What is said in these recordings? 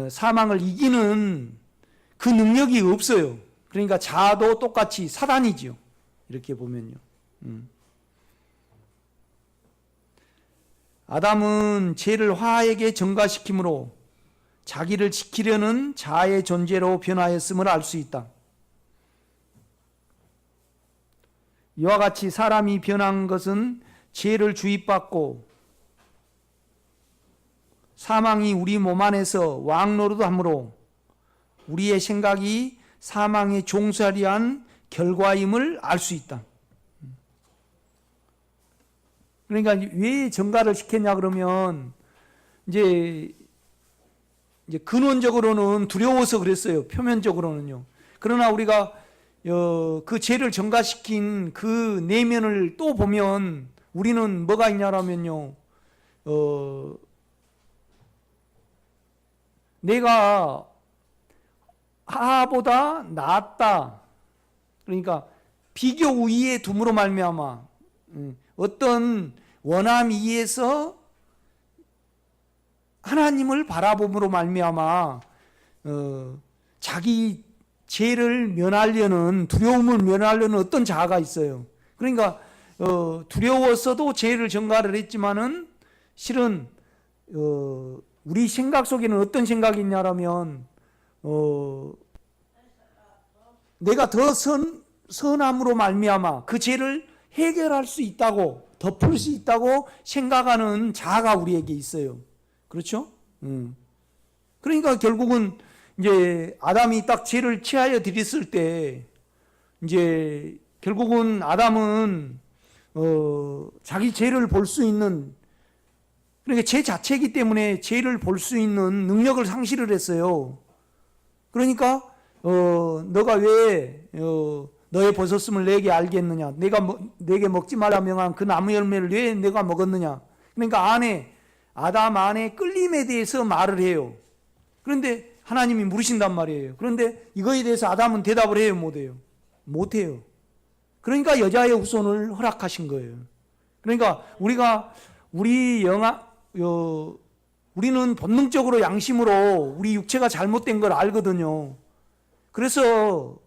사망을 이기는 그 능력이 없어요. 그러니까 자아도 똑같이 사단이지요. 이렇게 보면요. 아담은 죄를 화에게 전가시킴으로 자기를 지키려는 자아의 존재로 변화했음을 알 수 있다. 이와 같이 사람이 변한 것은 죄를 주입받고 사망이 우리 몸 안에서 왕노릇하므로 우리의 생각이 사망에 종살이한 결과임을 알 수 있다. 그러니까 왜 전가를 시켰냐 그러면 이제 근원적으로는 두려워서 그랬어요. 표면적으로는요. 그러나 우리가 그 죄를 전가시킨 그 내면을 또 보면 우리는 뭐가 있냐라면요. 내가 하보다 낫다. 그러니까 비교 우위에 둠으로 말미암아 어떤 원함 이에서 하나님을 바라봄으로 말미암아 자기 죄를 면하려는 두려움을 면하려는 어떤 자아가 있어요. 그러니까 두려웠어도 죄를 전가를 했지만은 실은 우리 생각 속에는 어떤 생각이 있냐라면 내가 더 선함으로 말미암아 그 죄를 해결할 수 있다고 덮을 수 있다고 생각하는 자아가 우리에게 있어요. 그렇죠? 그러니까 결국은 이제 아담이 딱 죄를 취하여 드렸을 때 이제 결국은 아담은 자기 죄를 볼 수 있는 그러니까 죄 자체이기 때문에 죄를 볼 수 있는 능력을 상실을 했어요. 그러니까 너가 왜 너의 벗었음을 내게 알겠느냐? 내게 먹지 말라 명한 그 나무 열매를 왜 내가 먹었느냐? 그러니까 아담 안에 끌림에 대해서 말을 해요. 그런데 하나님이 물으신단 말이에요. 그런데 이거에 대해서 아담은 대답을 해요, 못해요? 못해요. 그러니까 여자의 후손을 허락하신 거예요. 그러니까 우리는 본능적으로 양심으로 우리 육체가 잘못된 걸 알거든요. 그래서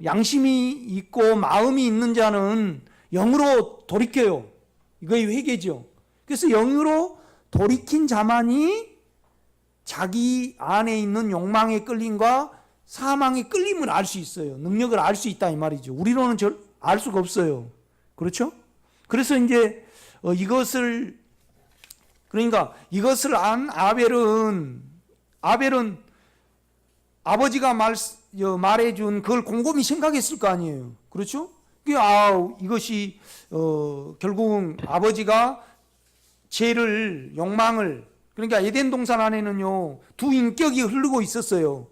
양심이 있고 마음이 있는 자는 영으로 돌이켜요. 이거의 회개죠. 그래서 영으로 돌이킨 자만이 자기 안에 있는 욕망의 끌림과 사망의 끌림을 알 수 있어요. 능력을 알 수 있다 이 말이죠. 우리로는 알 수가 없어요. 그렇죠? 그래서 이제 이것을 안 아벨은 아버지가 말해준 그걸 곰곰이 생각했을 거 아니에요. 그렇죠? 이것이 결국은 아버지가 죄를 욕망을 그러니까 에덴 동산 안에는요 두 인격이 흐르고 있었어요.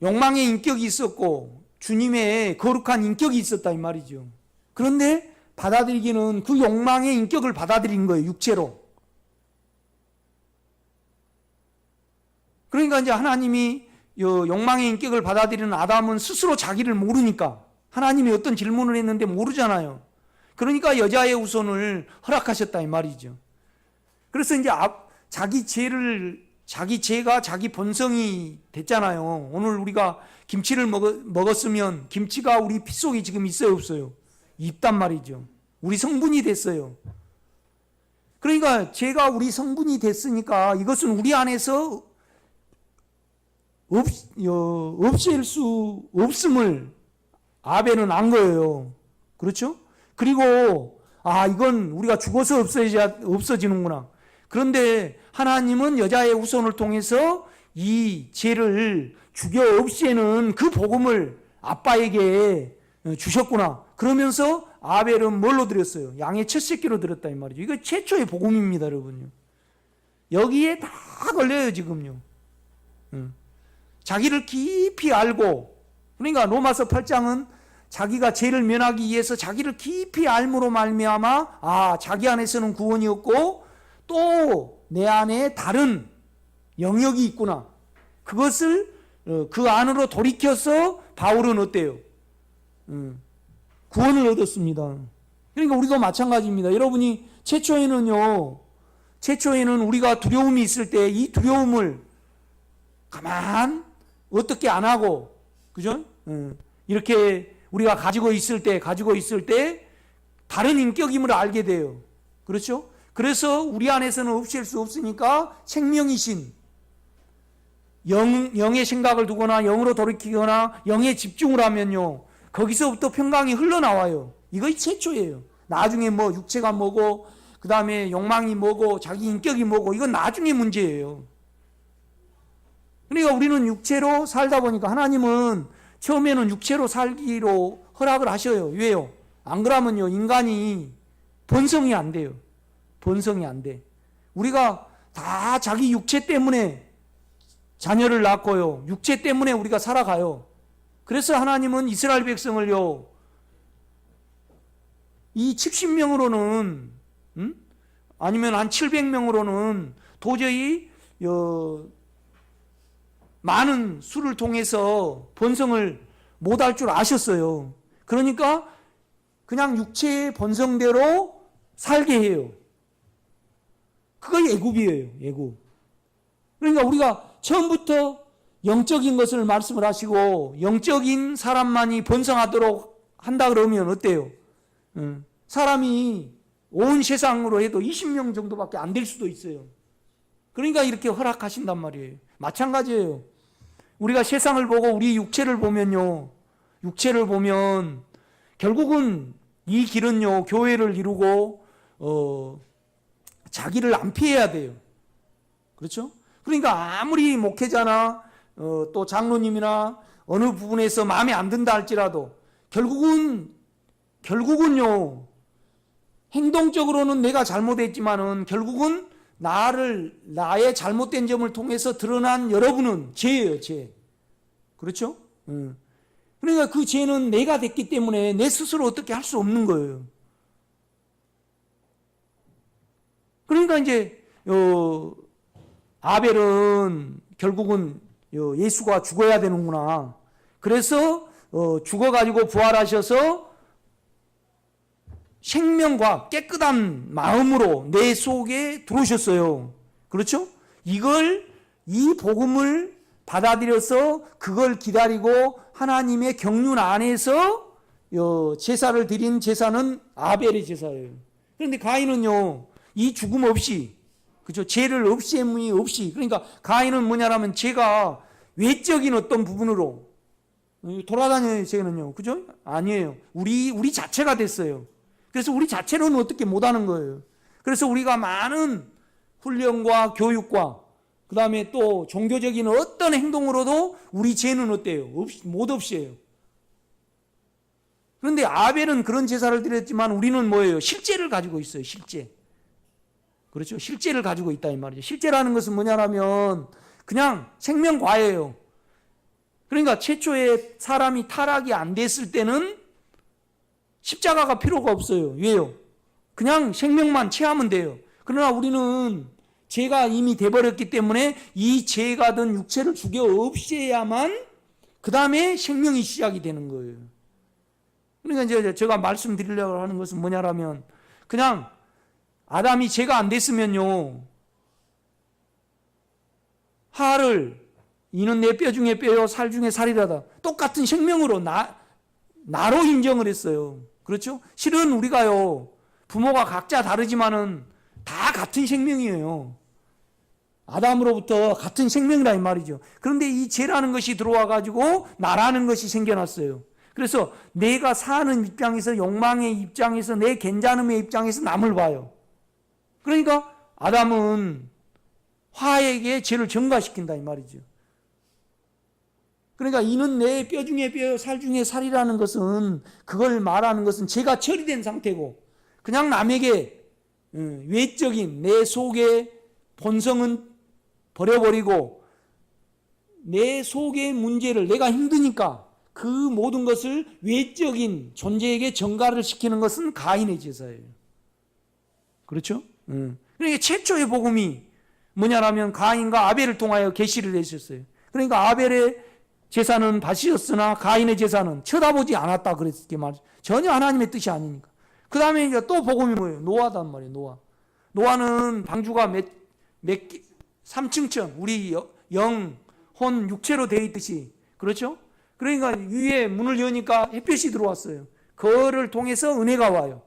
욕망의 인격이 있었고 주님의 거룩한 인격이 있었다 이 말이죠. 그런데 받아들이기는 그 욕망의 인격을 받아들인 거예요. 육체로. 그러니까 이제 하나님이 욕망의 인격을 받아들이는 아담은 스스로 자기를 모르니까 하나님이 어떤 질문을 했는데 모르잖아요. 그러니까 여자의 후손을 허락하셨다 이 말이죠. 그래서 이제 자기 죄가 자기 본성이 됐잖아요. 오늘 우리가 김치를 먹었으면 김치가 우리 피 속에 지금 있어요, 없어요? 있단 말이죠. 우리 성분이 됐어요. 그러니까 죄가 우리 성분이 됐으니까 이것은 우리 안에서 없앨 수 없음을 아벨은 안 거예요. 그렇죠? 그리고 이건 우리가 죽어서 없어지는구나. 그런데 하나님은 여자의 후손을 통해서 이 죄를 죽여 없애는 그 복음을 아빠에게 주셨구나. 그러면서 아벨은 뭘로 드렸어요? 양의 첫 새끼로 드렸다 이 말이죠. 이거 최초의 복음입니다, 여러분요. 여기에 다 걸려요, 지금요. 자기를 깊이 알고, 그러니까 로마서 8장은 자기가 죄를 면하기 위해서 자기를 깊이 알므로 말미암아 자기 안에서는 구원이 없고 또 내 안에 다른 영역이 있구나. 그것을 그 안으로 돌이켜서 바울은 어때요? 구원을 얻었습니다. 그러니까 우리도 마찬가지입니다. 여러분이 최초에는요 최초에는 우리가 두려움이 있을 때 이 두려움을 가만 어떻게 안 하고, 그죠? 이렇게 우리가 가지고 있을 때 다른 인격임을 알게 돼요. 그렇죠? 그래서 우리 안에서는 없앨 수 없으니까 생명이신 영의 생각을 두거나 영으로 돌이키거나 영에 집중을 하면요, 거기서부터 평강이 흘러나와요. 이거 최초예요. 나중에 뭐 육체가 뭐고 그 다음에 욕망이 뭐고 자기 인격이 뭐고 이건 나중에 문제예요. 그러니까 우리는 육체로 살다 보니까 하나님은 처음에는 육체로 살기로 허락을 하셔요. 왜요? 안 그러면요, 인간이 번성이 안 돼요. 번성이 안 돼. 우리가 다 자기 육체 때문에 자녀를 낳고요, 육체 때문에 우리가 살아가요. 그래서 하나님은 이스라엘 백성을요, 이 70명으로는 아니면 한 700명으로는 도저히 많은 수를 통해서 번성을 못할 줄 아셨어요. 그러니까 그냥 육체의 번성대로 살게 해요. 그거 애굽이에요. 애굽. 그러니까 우리가 처음부터 영적인 것을 말씀을 하시고 영적인 사람만이 번성하도록 한다 그러면 어때요? 사람이 온 세상으로 해도 20명 정도밖에 안 될 수도 있어요. 그러니까 이렇게 허락하신단 말이에요. 마찬가지예요. 우리가 세상을 보고 우리 육체를 보면요, 육체를 보면 결국은 이 길은요, 교회를 이루고 자기를 안 피해야 돼요. 그렇죠? 그러니까 아무리 목회자나 또 장로님이나 어느 부분에서 마음에 안 든다 할지라도 결국은요, 행동적으로는 내가 잘못했지만은 결국은 나의 잘못된 점을 통해서 드러난 여러분은 죄예요, 죄. 그렇죠? 그러니까 그 죄는 내가 됐기 때문에 내 스스로 어떻게 할 수 없는 거예요. 그러니까 이제 아벨은 결국은 예수가 죽어야 되는구나. 그래서 죽어가지고 부활하셔서 생명과 깨끗한 마음으로 내 속에 들어오셨어요. 그렇죠? 이 복음을 받아들여서 그걸 기다리고 하나님의 경륜 안에서 제사를 드린 제사는 아벨의 제사예요. 그런데 가인은요, 이 죽음 없이, 그죠? 죄를 없앰이 없이, 그러니까 가인은 뭐냐라면 죄가 외적인 어떤 부분으로 돌아다녀요, 죄는요. 그죠? 아니에요. 우리 자체가 됐어요. 그래서 우리 자체로는 어떻게 못하는 거예요. 그래서 우리가 많은 훈련과 교육과 그 다음에 또 종교적인 어떤 행동으로도 우리 죄는 어때요? 못 없애요. 그런데 아벨은 그런 제사를 드렸지만 우리는 뭐예요? 실제를 가지고 있어요. 실제. 그렇죠? 실제를 가지고 있다 이 말이죠. 실제라는 것은 뭐냐면 그냥 생명과예요. 그러니까 최초에 사람이 타락이 안 됐을 때는 십자가가 필요가 없어요. 왜요? 그냥 생명만 취하면 돼요. 그러나 우리는 죄가 이미 돼버렸기 때문에 이 죄가 든 육체를 죽여 없애야만 그 다음에 생명이 시작이 되는 거예요. 그러니까 이제 제가 말씀드리려고 하는 것은 뭐냐면 그냥 아담이 죄가 안 됐으면요, 하를 이는 내 뼈 중에 뼈요 살 중에 살이라다, 똑같은 생명으로 나로 인정을 했어요. 그렇죠? 실은 우리가요, 부모가 각자 다르지만은 다 같은 생명이에요. 아담으로부터 같은 생명이라 이 말이죠. 그런데 이 죄라는 것이 들어와 가지고 나라는 것이 생겨났어요. 그래서 내가 사는 입장에서, 욕망의 입장에서, 내 괜찮음의 입장에서 남을 봐요. 그러니까 아담은 화에게 죄를 전가시킨다 이 말이죠. 그러니까 이는 내 뼈 중에 뼈, 살 중에 살이라는 것은, 그걸 말하는 것은 죄가 처리된 상태고, 그냥 남에게 외적인 내 속의 본성은 버려버리고 내 속의 문제를, 내가 힘드니까 그 모든 것을 외적인 존재에게 전가를 시키는 것은 가인의 제사예요. 그렇죠? 그러니까 최초의 복음이 뭐냐라면 가인과 아벨을 통하여 계시를 해주셨어요. 그러니까 아벨의 제사는 밭이었으나 가인의 제사는 쳐다보지 않았다 그랬을 게 말이죠. 전혀 하나님의 뜻이 아니니까. 그 다음에 이제 또 복음이 뭐예요? 노아단 말이에요. 노아. 노아는 방주가 몇 3층천 우리 영, 혼, 육체로 되어 있듯이 그렇죠? 그러니까 위에 문을 여니까 햇볕이 들어왔어요. 그거를 통해서 은혜가 와요.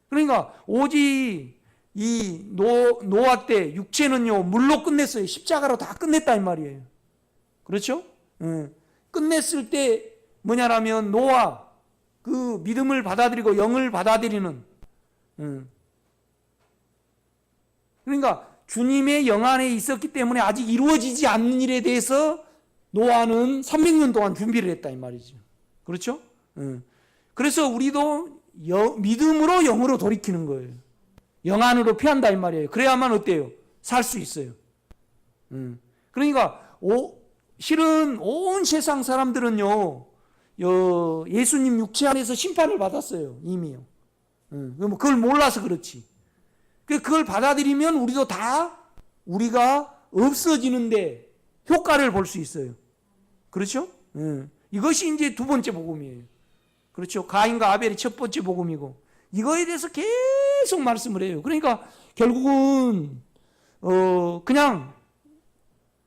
그러니까 오직 이 노아 때 육체는요 물로 끝냈어요. 십자가로 다 끝냈다 이 말이에요. 그렇죠? 끝냈을 때 뭐냐라면 노아 그 믿음을 받아들이고 영을 받아들이는 그러니까 주님의 영 안에 있었기 때문에 아직 이루어지지 않는 일에 대해서 노아는 300년 동안 준비를 했다 이 말이죠. 그렇죠? 그래서 우리도 믿음으로 영으로 돌이키는 거예요. 영 안으로 피한다 이 말이에요. 그래야만 어때요? 살 수 있어요. 그러니까 실은 온 세상 사람들은요 예수님 육체 안에서 심판을 받았어요. 이미요. 그걸 몰라서 그렇지. 그걸 받아들이면 우리도 다 우리가 없어지는데 효과를 볼 수 있어요. 그렇죠? 이것이 이제 두 번째 복음이에요. 그렇죠? 가인과 아벨이 첫 번째 복음이고 이거에 대해서 계속 말씀을 해요. 그러니까 결국은 그냥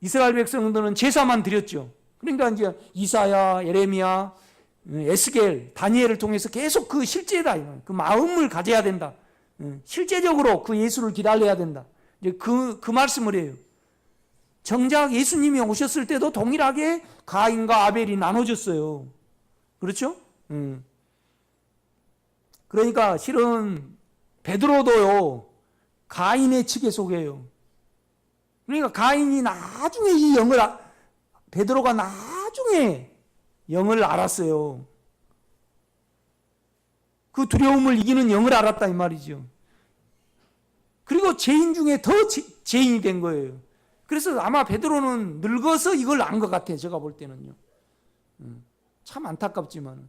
이스라엘 백성들은 제사만 드렸죠. 그러니까 이제 이사야, 예레미야, 에스겔, 다니엘을 통해서 계속 그 실제다. 그 마음을 가져야 된다. 실제적으로 그 예수를 기다려야 된다. 이제 그 말씀을 해요. 정작 예수님이 오셨을 때도 동일하게 가인과 아벨이 나눠졌어요. 그렇죠? 그러니까 실은 베드로도요 가인의 측에 속해요. 그러니까 가인이 나중에 이 영을 베드로가 나중에 영을 알았어요. 그 두려움을 이기는 영을 알았다 이 말이죠. 그리고 죄인 중에 더 죄인이 된 거예요. 그래서 아마 베드로는 늙어서 이걸 안 것 같아요. 제가 볼 때는요. 참 안타깝지만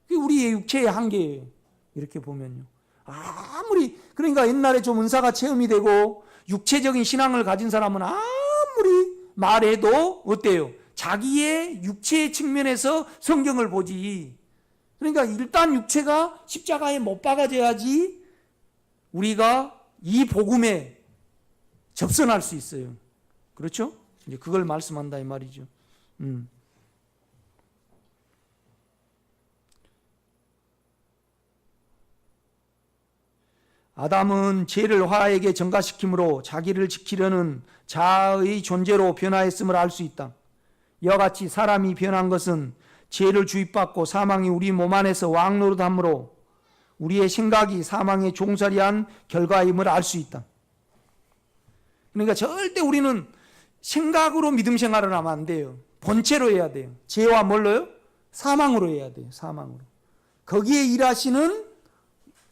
그게 우리의 육체의 한계예요. 이렇게 보면요. 아무리 그러니까 옛날에 좀 은사가 체험이 되고 육체적인 신앙을 가진 사람은 아무리 말해도 어때요? 자기의 육체의 측면에서 성경을 보지. 그러니까 일단 육체가 십자가에 못 박아져야지 우리가 이 복음에 접선할 수 있어요. 그렇죠? 이제 그걸 말씀한다 이 말이죠. 아담은 죄를 화에게 전가시킴으로 자기를 지키려는 자아의 존재로 변화했음을 알 수 있다. 이와 같이 사람이 변한 것은 죄를 주입받고 사망이 우리 몸 안에서 왕노릇함으로 우리의 생각이 사망에 종살이한 결과임을 알 수 있다. 그러니까 절대 우리는 생각으로 믿음 생활을 하면 안 돼요. 본체로 해야 돼요. 죄와 뭘로요? 사망으로 해야 돼요. 사망으로. 거기에 일하시는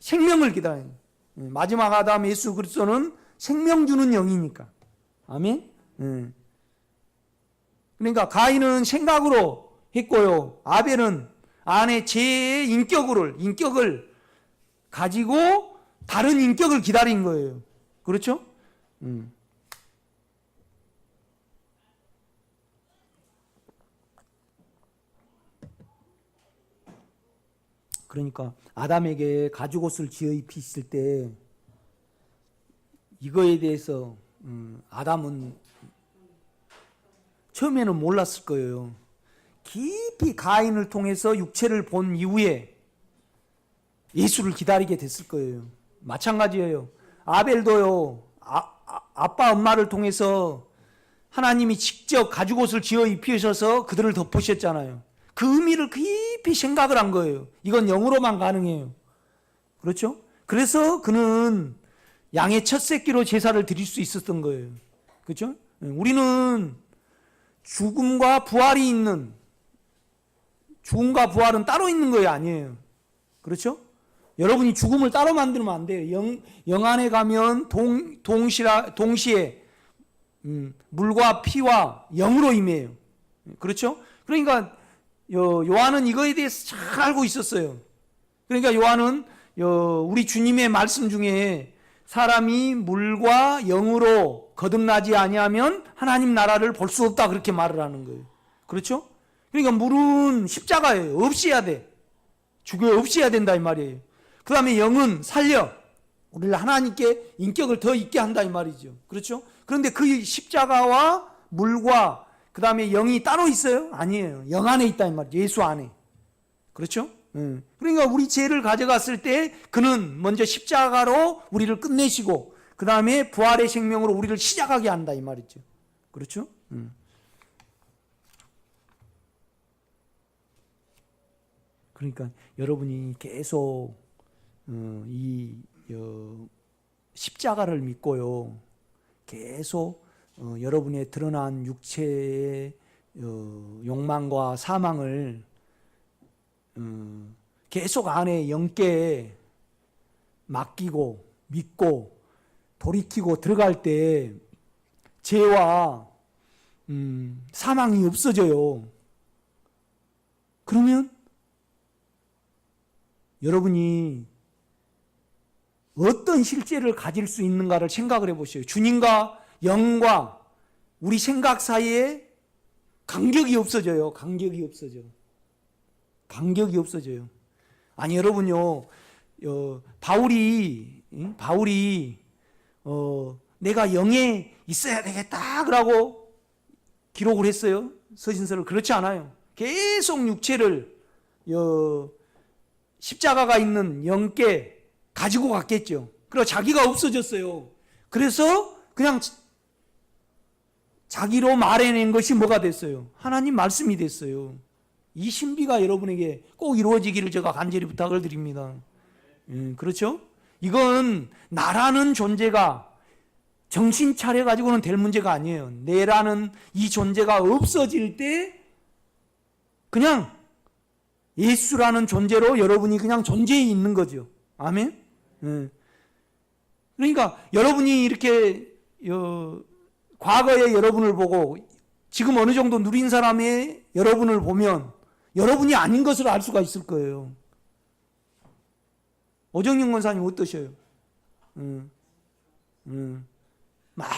생명을 기다려요. 마지막 아담 예수 그리스도는 생명 주는 영이니까. 아멘. 그러니까 가인은 생각으로 했고요. 아벨은 안에 죄의 인격을 가지고 다른 인격을 기다린 거예요. 그렇죠? 그러니까 아담에게 가죽옷을 지어 입히실 때 이거에 대해서 아담은 처음에는 몰랐을 거예요. 깊이 가인을 통해서 육체를 본 이후에 예수를 기다리게 됐을 거예요. 마찬가지예요. 아벨도요. 아빠 엄마를 통해서 하나님이 직접 가죽옷을 지어 입히셔서 그들을 덮으셨잖아요. 그 의미를 깊이 생각을 한 거예요. 이건 영으로만 가능해요. 그렇죠? 그래서 그는 양의 첫 새끼로 제사를 드릴 수 있었던 거예요. 그렇죠? 우리는 죽음과 부활이 있는, 죽음과 부활은 따로 있는 거예요, 아니에요. 그렇죠? 여러분이 죽음을 따로 만들면 안 돼요. 영 안에 가면 동시에 물과 피와 영으로 임해요. 그렇죠? 그러니까 요한은 이거에 대해서 잘 알고 있었어요. 그러니까 요한은 우리 주님의 말씀 중에 사람이 물과 영으로 거듭나지 아니하면 하나님 나라를 볼 수 없다 그렇게 말을 하는 거예요. 그렇죠? 그러니까 물은 십자가예요. 없애야 돼. 죽여 없애야 된다 이 말이에요. 그 다음에 영은 살려. 우리를 하나님께 인격을 더 있게 한다 이 말이죠. 그렇죠? 그런데 그 십자가와 물과 그 다음에 영이 따로 있어요? 아니에요. 영 안에 있다 이 말이죠. 예수 안에. 그렇죠? 그러니까 우리 죄를 가져갔을 때 그는 먼저 십자가로 우리를 끝내시고 그 다음에 부활의 생명으로 우리를 시작하게 한다 이 말이죠. 그렇죠? 그러니까 여러분이 계속 이 십자가를 믿고요. 계속 여러분의 드러난 육체의 욕망과 사망을 계속 안에 영께 맡기고 믿고 돌이키고 들어갈 때 죄와 사망이 없어져요. 그러면 여러분이 어떤 실제를 가질 수 있는가를 생각을 해보세요. 주님과 영과 우리 생각 사이에 간격이 없어져요. 간격이 없어져. 간격이 없어져요. 아니 여러분요, 바울이 내가 영에 있어야 되겠다 그러고 기록을 했어요. 서신서를. 그렇지 않아요. 계속 육체를 십자가가 있는 영께 가지고 갔겠죠. 그리고 자기가 없어졌어요. 그래서 그냥 자기로 말해낸 것이 뭐가 됐어요? 하나님 말씀이 됐어요. 이 신비가 여러분에게 꼭 이루어지기를 제가 간절히 부탁을 드립니다. 그렇죠? 이건 나라는 존재가 정신 차려가지고는 될 문제가 아니에요. 내라는 이 존재가 없어질 때 그냥 예수라는 존재로 여러분이 그냥 존재해 있는 거죠. 아멘? 그러니까 여러분이 이렇게 과거의 여러분을 보고 지금 어느 정도 누린 사람의 여러분을 보면 여러분이 아닌 것을 알 수가 있을 거예요. 오정영 권사님 어떠셔요? 막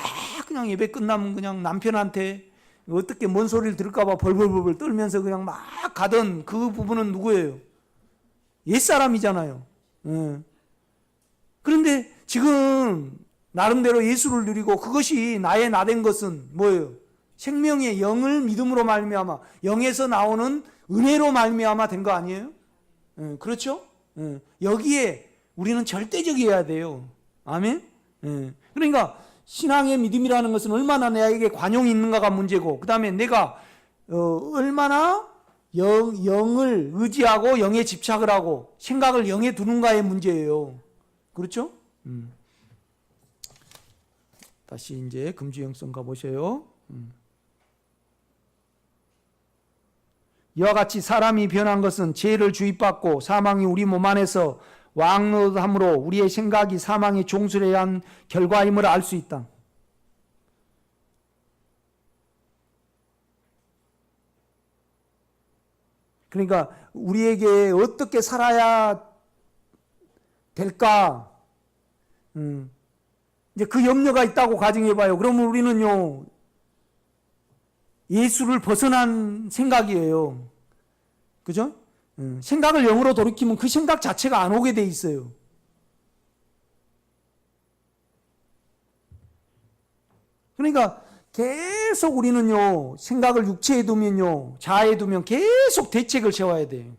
그냥 예배 끝나면 그냥 남편한테 어떻게 뭔 소리를 들을까봐 벌벌벌 떨면서 그냥 막 가던 그 부분은 누구예요? 옛사람이잖아요. 그런데 지금 나름대로 예수를 누리고 그것이 나의 나된 것은 뭐예요? 생명의 영을 믿음으로 말미암아 영에서 나오는 은혜로 말미암아 된 거 아니에요? 그렇죠? 여기에 우리는 절대적이어야 돼요. 아멘? 그러니까 신앙의 믿음이라는 것은 얼마나 내게 관용이 있는가가 문제고 그 다음에 내가 얼마나 영을 의지하고 영에 집착을 하고 생각을 영에 두는가의 문제예요. 그렇죠? 다시 이제 금주영성 가보세요. 이와 같이 사람이 변한 것은 죄를 주입받고 사망이 우리 몸 안에서 왕노릇함으로 우리의 생각이 사망의 종술에 의한 결과임을 알 수 있다. 그러니까 우리에게 어떻게 살아야 될까? 이제 그 염려가 있다고 가정해봐요. 그러면 우리는요, 예수를 벗어난 생각이에요. 그죠? 생각을 영으로 돌이키면 그 생각 자체가 안 오게 돼 있어요. 그러니까 계속 우리는요, 생각을 육체에 두면요, 자아에 두면 계속 대책을 세워야 돼요.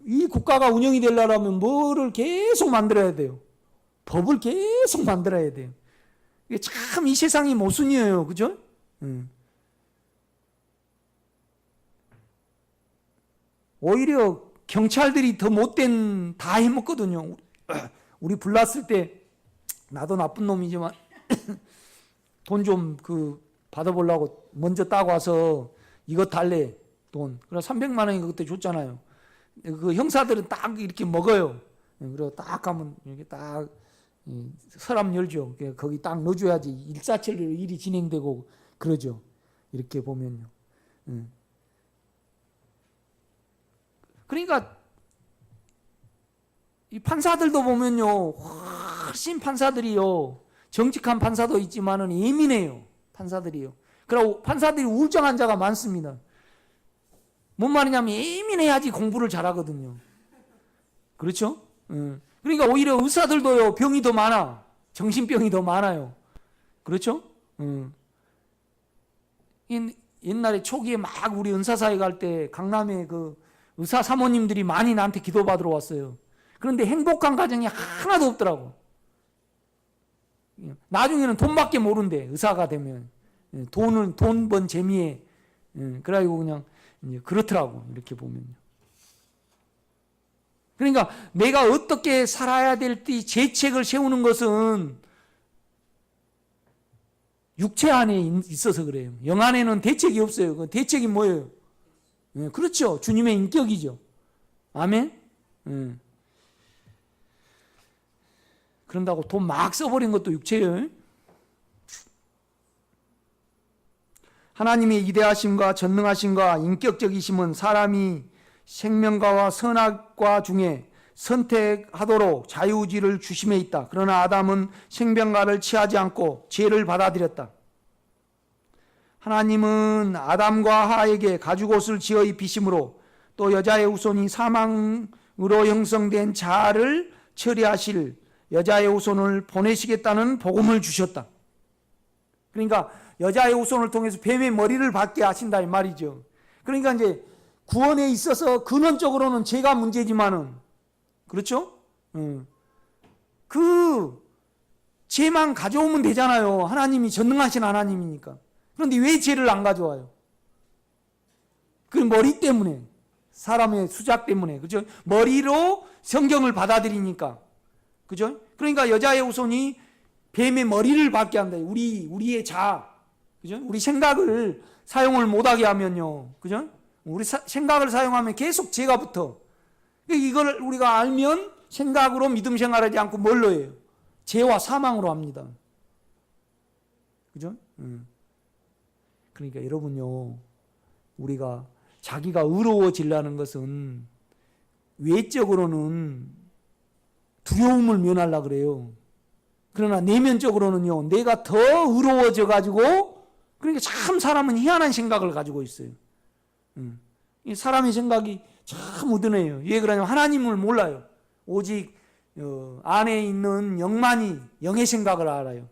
이 국가가 운영이 되려면 뭐를 계속 만들어야 돼요. 법을 계속 만들어야 돼요. 이게 참 이 세상이 모순이에요. 그죠? 오히려 경찰들이 더 못된 다 해먹거든요. 우리 불났을 때 나도 나쁜 놈이지만 돈 좀 받아보려고 먼저 따고 와서 이것 달래 돈. 그래서 300만 원인가 그때 줬잖아요. 그 형사들은 딱 이렇게 먹어요. 그리고 딱 가면 이렇게 딱 서랍 열죠. 거기 딱 넣어줘야지 일사천리로 일이 진행되고 그러죠. 이렇게 보면요. 그러니까 이 판사들도 보면요, 훨씬 판사들이요, 정직한 판사도 있지만은 예민해요. 판사들이요. 그리고 판사들이 우울증 환자가 많습니다. 뭔 말이냐면 예민해야지 공부를 잘하거든요. 그렇죠? 그러니까 오히려 의사들도요, 병이 더 많아. 정신병이 더 많아요. 그렇죠? 옛날에 초기에 막 우리 은사사에 갈 때 강남에 그 의사 사모님들이 많이 나한테 기도받으러 왔어요. 그런데 행복한 가정이 하나도 없더라고. 나중에는 돈밖에 모른대, 의사가 되면. 돈 번 재미에. 그래가지고 그냥 그렇더라고, 이렇게 보면요. 그러니까 내가 어떻게 살아야 될지 재책을 세우는 것은 육체 안에 있어서 그래요. 영 안에는 대책이 없어요. 그 대책이 뭐예요? 그렇죠. 주님의 인격이죠. 아멘? 그런다고 돈 막 써버린 것도 육체예요. 하나님의 이대하심과 전능하심과 인격적이심은 사람이 생명과와 선악과 중에 선택하도록 자유의지를 주심에 있다. 그러나 아담은 생명과를 취하지 않고 죄를 받아들였다. 하나님은 아담과 하에게 가죽옷을 지어 입히심으로 또 여자의 후손이 사망으로 형성된 자아를 처리하실 여자의 후손을 보내시겠다는 복음을 주셨다. 그러니까 여자의 후손을 통해서 뱀의 머리를 받게 하신다 이 말이죠. 그러니까 이제 구원에 있어서 근원적으로는 죄가 문제지만은, 그렇죠? 그 죄만 가져오면 되잖아요. 하나님이 전능하신 하나님이니까. 그런데 왜 죄를 안 가져와요? 그 머리 때문에, 사람의 수작 때문에, 그죠? 머리로 성경을 받아들이니까, 그죠? 그러니까 여자의 후손이 뱀의 머리를 받게 한다. 우리의 자아, 그죠? 우리 생각을 사용을 못하게 하면요, 그죠? 우리 생각을 사용하면 계속 죄가 붙어. 이걸 우리가 알면 생각으로 믿음 생활하지 않고 뭘로 해요? 죄와 사망으로 합니다. 그죠? 그러니까 여러분요, 우리가 자기가 의로워지려는 것은 외적으로는 두려움을 면하려고 그래요. 그러나 내면적으로는요, 내가 더 의로워져 가지고, 그러니까 참 사람은 희한한 생각을 가지고 있어요. 이 사람의 생각이 참 우둔해요. 왜 그러냐면 하나님을 몰라요. 오직 안에 있는 영만이 영의 생각을 알아요.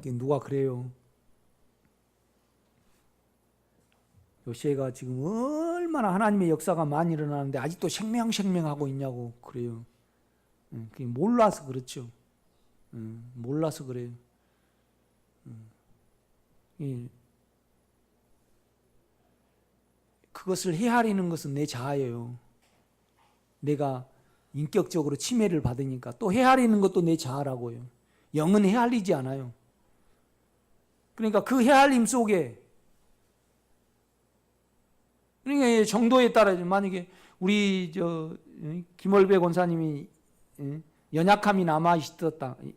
누가 그래요? 요시에가 지금 얼마나 하나님의 역사가 많이 일어나는데 아직도 생명하고 있냐고 그래요. 그게 몰라서 그렇죠. 몰라서 그래요. 그것을 헤아리는 것은 내 자아예요. 내가 인격적으로 침해를 받으니까 또 헤아리는 것도 내 자아라고요. 영은 헤아리지 않아요. 그러니까 그 헤아림 속에, 그러니까 정도에 따라 만약에 우리 김월배 권사님이 연약함이 남아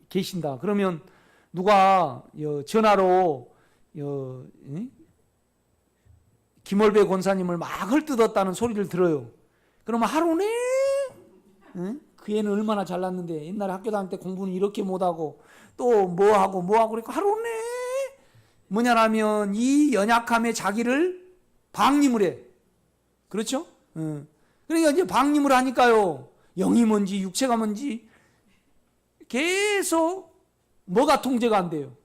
계신다. 그러면 누가 전화로 김월배 권사님을 막 헐뜯었다는 소리를 들어요. 그러면 하루 내 그 애는 얼마나 잘났는데 옛날에 학교 다닐 때 공부는 이렇게 못하고 또 뭐하고 그러니까 하루 내 뭐냐라면 이 연약함에 자기를 방임을 해. 그렇죠? 그러니까 이제 방임을 하니까요, 영이 뭔지 육체가 뭔지 계속 뭐가 통제가 안 돼요.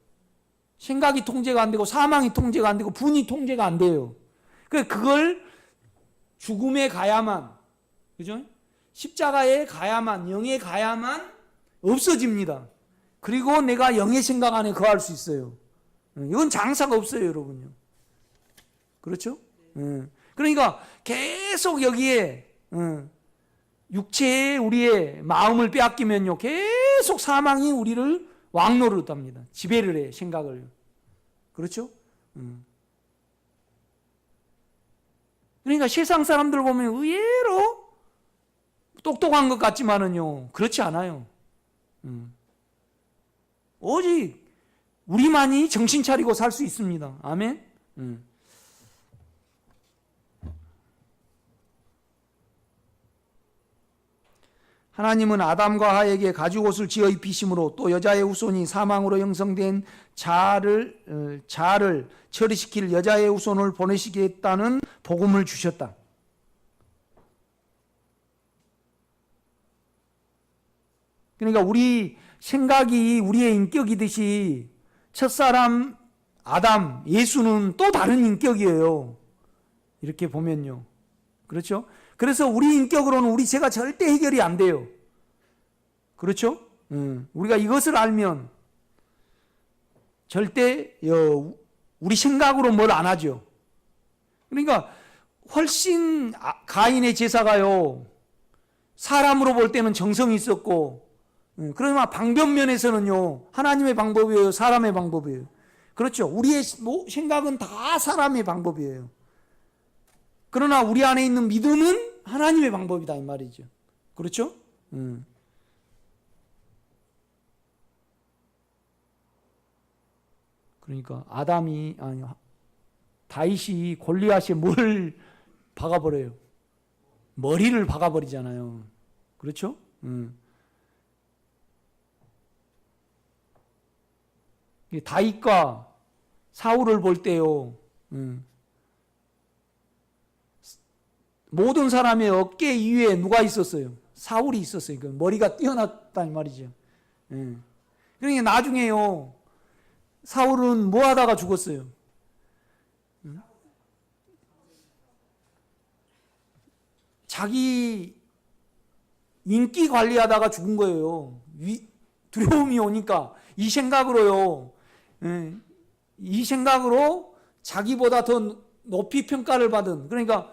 생각이 통제가 안 되고 사망이 통제가 안 되고 분이 통제가 안 돼요. 그걸 죽음에 가야만, 그죠? 십자가에 가야만, 영에 가야만 없어집니다. 그리고 내가 영의 생각 안에 거할 수 있어요. 이건 장사가 없어요, 여러분요. 그렇죠? 그러니까 계속 여기에 육체에 우리의 마음을 빼앗기면요, 계속 사망이 우리를 왕노릇합니다. 지배를 해, 생각을. 그렇죠? 그러니까 세상 사람들 보면 의외로 똑똑한 것 같지만은요, 그렇지 않아요. 오직 우리만이 정신 차리고 살 수 있습니다. 아멘? 하나님은 아담과 하에게 가죽옷을 지어 입히심으로 또 여자의 후손이 사망으로 형성된 자아를 처리시킬 여자의 후손을 보내시겠다는 복음을 주셨다. 그러니까 우리 생각이 우리의 인격이듯이 첫사람 아담, 예수는 또 다른 인격이에요. 이렇게 보면요. 그렇죠? 그래서 우리 인격으로는 우리 죄가 절대 해결이 안 돼요. 그렇죠? 우리가 이것을 알면 절대 우리 생각으로 뭘 안 하죠. 그러니까 훨씬 가인의 제사가요, 사람으로 볼 때는 정성이 있었고, 그러나 방법면에서는요, 하나님의 방법이에요, 사람의 방법이에요. 그렇죠? 우리의 생각은 다 사람의 방법이에요. 그러나 우리 안에 있는 믿음은 하나님의 방법이다 이 말이죠. 그렇죠? 그러니까 다윗이 골리앗에 뭘 박아버려요? 머리를 박아버리잖아요. 그렇죠? 다윗과 사울을 볼 때요, 모든 사람의 어깨 위에 누가 있었어요? 사울이 있었어요. 머리가 뛰어났다는 말이죠. 그러니까 나중에요, 사울은 뭐 하다가 죽었어요? 자기 인기 관리하다가 죽은 거예요. 두려움이 오니까 이 생각으로요, 이 생각으로 자기보다 더 높이 평가를 받은, 그러니까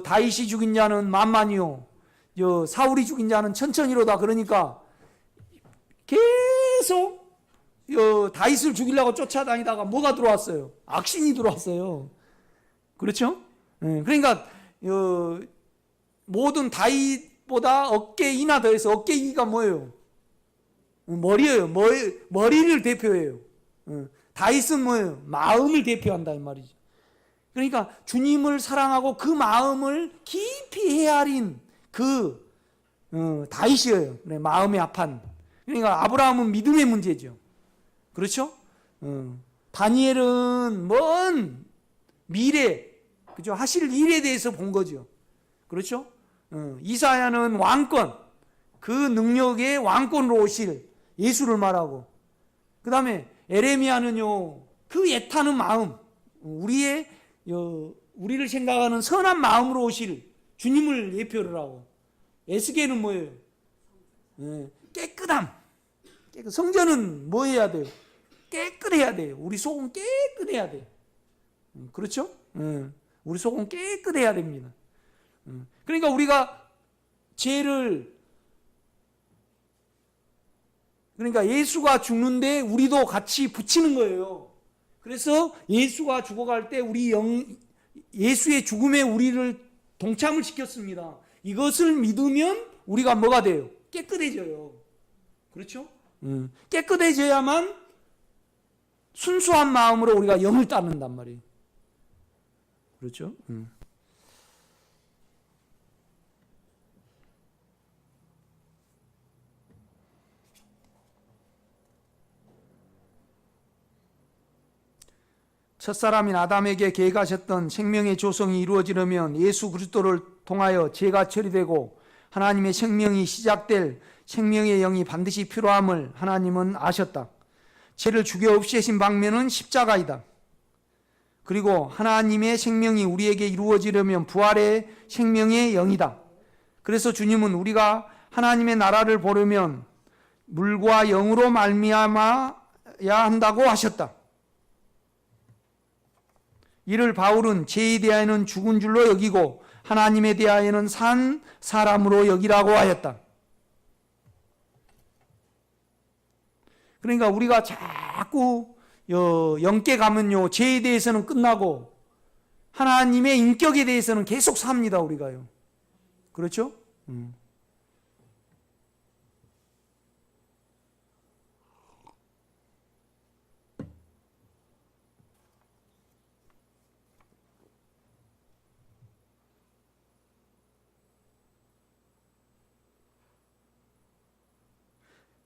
다윗이 죽인 자는 만만이요, 사울이 죽인 자는 천천히로다. 그러니까 계속 다윗을 죽이려고 쫓아다니다가 뭐가 들어왔어요? 악신이 들어왔어요. 그렇죠? 그러니까 모든 다윗보다 어깨 이나 더해서 어깨 이가 뭐예요? 머리예요. 머리를 대표해요. 다윗은 뭐예요? 마음을 대표한다 이 말이죠. 그러니까 주님을 사랑하고 그 마음을 깊이 헤아린 그 다윗이에요. 마음의 합한. 그러니까 아브라함은 믿음의 문제죠. 그렇죠? 다니엘은 먼 미래, 그죠? 하실 일에 대해서 본 거죠. 그렇죠? 이사야는 왕권, 그 능력의 왕권으로 오실 예수를 말하고, 그 다음에 에레미야는요, 그 애타는 마음, 우리를 생각하는 선한 마음으로 오실 주님을 예표를 하고, 에스겔은 뭐예요? 깨끗함. 성전은 뭐 해야 돼요? 깨끗해야 돼요. 우리 속은 깨끗해야 돼요. 그렇죠? 우리 속은 깨끗해야 됩니다. 그러니까 우리가 그러니까 예수가 죽는데 우리도 같이 붙이는 거예요. 그래서 예수가 죽어갈 때 예수의 죽음에 우리를 동참을 시켰습니다. 이것을 믿으면 우리가 뭐가 돼요? 깨끗해져요. 그렇죠? 깨끗해져야만 순수한 마음으로 우리가 영을 따른단 말이에요. 그렇죠? 첫사람인 아담에게 계획하셨던 생명의 조성이 이루어지려면 예수 그리스도를 통하여 죄가 처리되고 하나님의 생명이 시작될 생명의 영이 반드시 필요함을 하나님은 아셨다. 죄를 죽여 없애신 방면은 십자가이다. 그리고 하나님의 생명이 우리에게 이루어지려면 부활의 생명의 영이다. 그래서 주님은 우리가 하나님의 나라를 보려면 물과 영으로 말미암아야 한다고 하셨다. 이를 바울은 죄에 대하여는 죽은 줄로 여기고 하나님에 대하여는 산 사람으로 여기라고 하였다. 그러니까 우리가 자꾸 영께 가면요, 죄에 대해서는 끝나고 하나님의 인격에 대해서는 계속 삽니다, 우리가요. 그렇죠?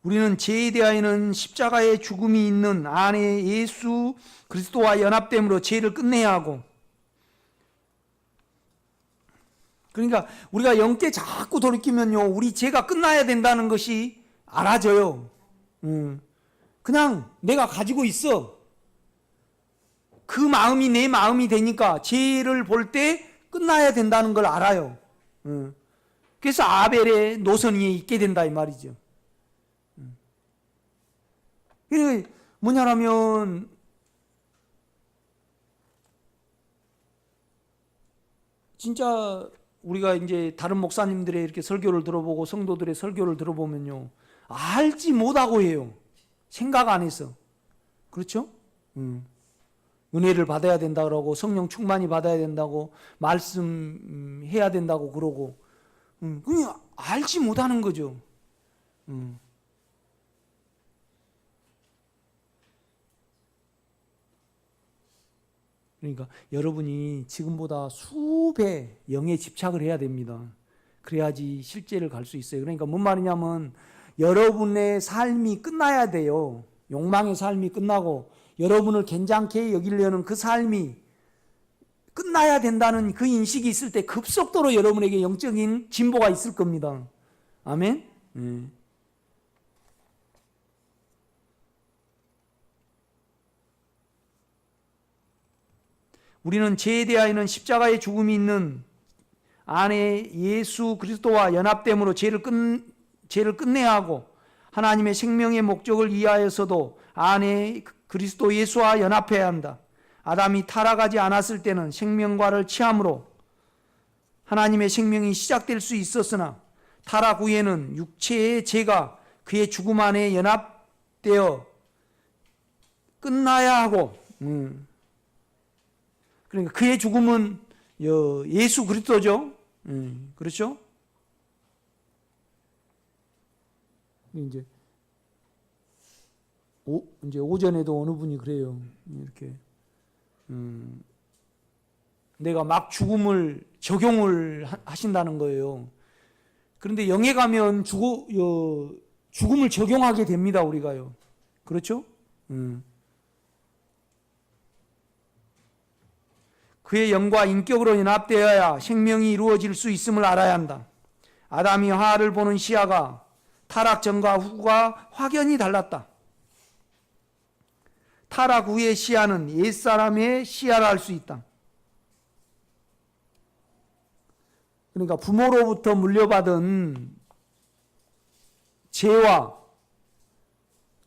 우리는 죄에 대하여는 십자가의 죽음이 있는 안에 예수 그리스도와 연합됨으로 죄를 끝내야 하고, 그러니까 우리가 영께 자꾸 돌이키면요, 우리 죄가 끝나야 된다는 것이 알아져요. 그냥 내가 가지고 있어. 그 마음이 내 마음이 되니까 죄를 볼 때 끝나야 된다는 걸 알아요. 그래서 아벨의 노선 위에 있게 된다 이 말이죠. 이게 뭐냐면 진짜 우리가 이제 다른 목사님들의 이렇게 설교를 들어보고 성도들의 설교를 들어보면요, 알지 못하고 해요. 생각 안 해서. 그렇죠? 은혜를 받아야 된다 그러고 성령 충만히 받아야 된다고 말씀해야 된다고 그러고 그냥 알지 못하는 거죠. 그러니까 여러분이 지금보다 수배 영에 집착을 해야 됩니다. 그래야지 실제를 갈 수 있어요. 그러니까 뭔 말이냐면 여러분의 삶이 끝나야 돼요. 욕망의 삶이 끝나고 여러분을 괜찮게 여기려는 그 삶이 끝나야 된다는 그 인식이 있을 때 급속도로 여러분에게 영적인 진보가 있을 겁니다. 아멘? 우리는 죄에 대하여는 십자가의 죽음이 있는 안에 예수 그리스도와 연합됨으로 죄를 끝내야 하고, 하나님의 생명의 목적을 이해하여서도 안에 그리스도 예수와 연합해야 한다. 아담이 타락하지 않았을 때는 생명과를 취함으로 하나님의 생명이 시작될 수 있었으나 타락 후에는 육체의 죄가 그의 죽음 안에 연합되어 끝나야 하고, 그러니까 그의 죽음은 예수 그리스도죠. 그렇죠? 이제 오전에도 어느 분이 그래요. 이렇게 내가 막 죽음을 적용을 하신다는 거예요. 그런데 영에 가면 죽음을 적용하게 됩니다, 우리가요. 그렇죠? 그의 영과 인격으로 연합되어야 생명이 이루어질 수 있음을 알아야 한다. 아담이 하와를 보는 시야가 타락 전과 후가 확연히 달랐다. 타락 후의 시야는 옛사람의 시야라 할 수 있다. 그러니까 부모로부터 물려받은 죄와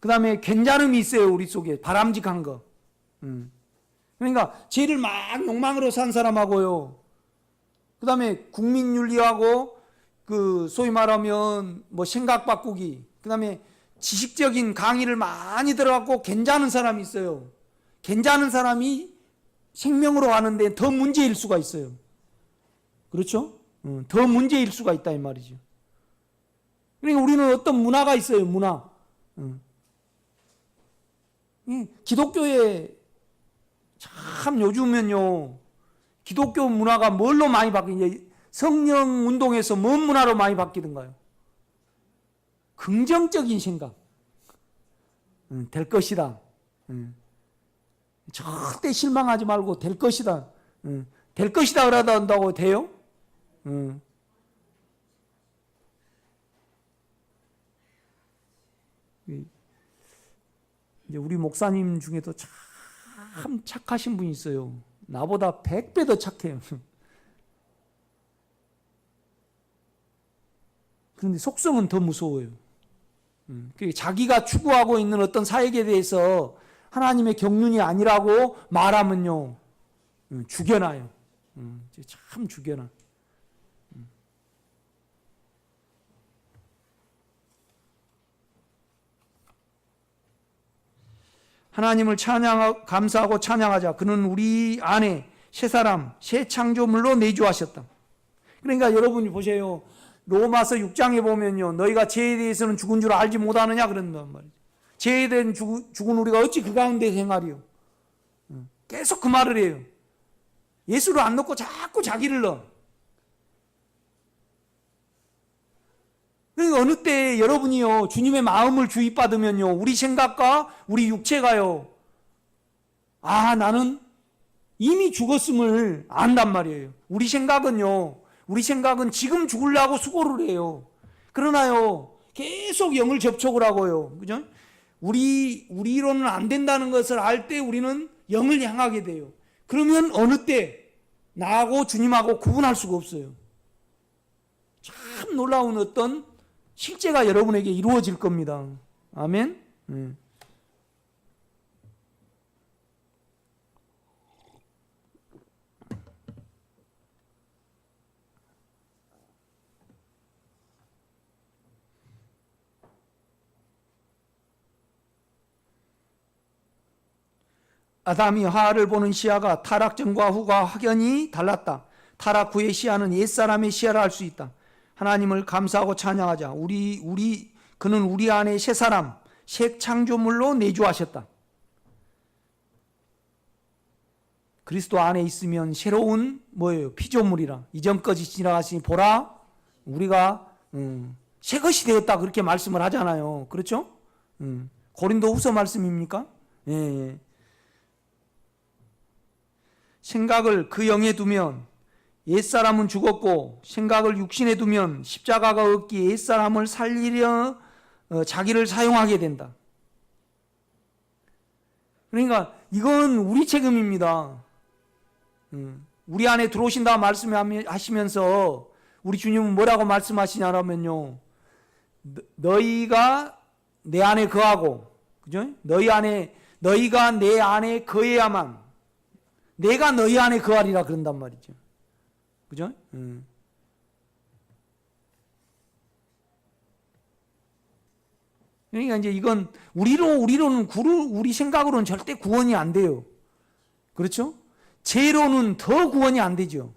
그 다음에 괜찮음이 있어요. 우리 속에 바람직한 거. 그러니까 죄를 막 욕망으로 산 사람하고요, 그 다음에 국민윤리하고 그 소위 말하면 뭐 생각 바꾸기, 그 다음에 지식적인 강의를 많이 들어갖고 괜찮은 사람이 있어요. 괜찮은 사람이 생명으로 가는데 더 문제일 수가 있어요. 그렇죠? 더 문제일 수가 있다 이 말이죠. 그러니까 우리는 어떤 문화가 있어요. 문화. 기독교에 참 요즘은요, 기독교 문화가 뭘로 많이 바뀌냐, 성령 운동에서 뭔 문화로 많이 바뀌던가요? 긍정적인 생각. 될 것이다. 절대 실망하지 말고 될 것이다. 될 것이다 그러다 한다고 돼요? 이제 우리 목사님 중에도 참 착하신 분이 있어요. 나보다 100배 더 착해요. 그런데 속성은 더 무서워요. 자기가 추구하고 있는 어떤 사역에 대해서 하나님의 경륜이 아니라고 말하면요, 죽여놔요. 참 죽여놔. 하나님을 감사하고 찬양하자. 그는 우리 안에 새 사람, 새 창조물로 내주하셨다. 그러니까 여러분이 보세요. 로마서 6장에 보면요, 너희가 죄에 대해서는 죽은 줄 알지 못하느냐 그런단 말이죠. 죄에 대한 죽은 우리가 어찌 그 가운데 생활이요. 계속 그 말을 해요. 예수를 안 넣고 자꾸 자기를 넣어. 그러니까 어느 때 여러분이요 주님의 마음을 주입받으면요 우리 생각과 우리 육체가요 나는 이미 죽었음을 안단 말이에요. 우리 생각은 지금 죽으려고 수고를 해요. 그러나요 계속 영을 접촉을 하고요, 그죠? 우리로는 안 된다는 것을 알 때 우리는 영을 향하게 돼요. 그러면 어느 때 나하고 주님하고 구분할 수가 없어요. 참 놀라운 어떤 실제가 여러분에게 이루어질 겁니다. 아멘. 아담이 하와를 보는 시야가 타락 전과 후가 확연히 달랐다. 타락 후의 시야는 옛사람의 시야라 할 수 있다. 하나님을 감사하고 찬양하자. 그는 우리 안에 새 사람, 새 창조물로 내주하셨다. 그리스도 안에 있으면 새로운 피조물이라. 이전 것이 지나갔으니 보라 우리가 새 것이 되었다 그렇게 말씀을 하잖아요. 그렇죠? 고린도후서 말씀입니까? 예. 생각을 그 영에 두면 옛사람은 죽었고 생각을 육신에 두면 십자가가 없기에 옛사람을 살리려 자기를 사용하게 된다. 그러니까 이건 우리 책임입니다. 우리 안에 들어오신다 말씀하시면서 우리 주님은 뭐라고 말씀하시냐면요, 너희가 내 안에 거하고, 그죠? 너희가 내 안에 거해야만 내가 너희 안에 거하리라 그런단 말이죠. 그죠? 그러니까 이제 이건 우리로는 우리 생각으로는 절대 구원이 안 돼요. 그렇죠? 죄로는 더 구원이 안 되죠.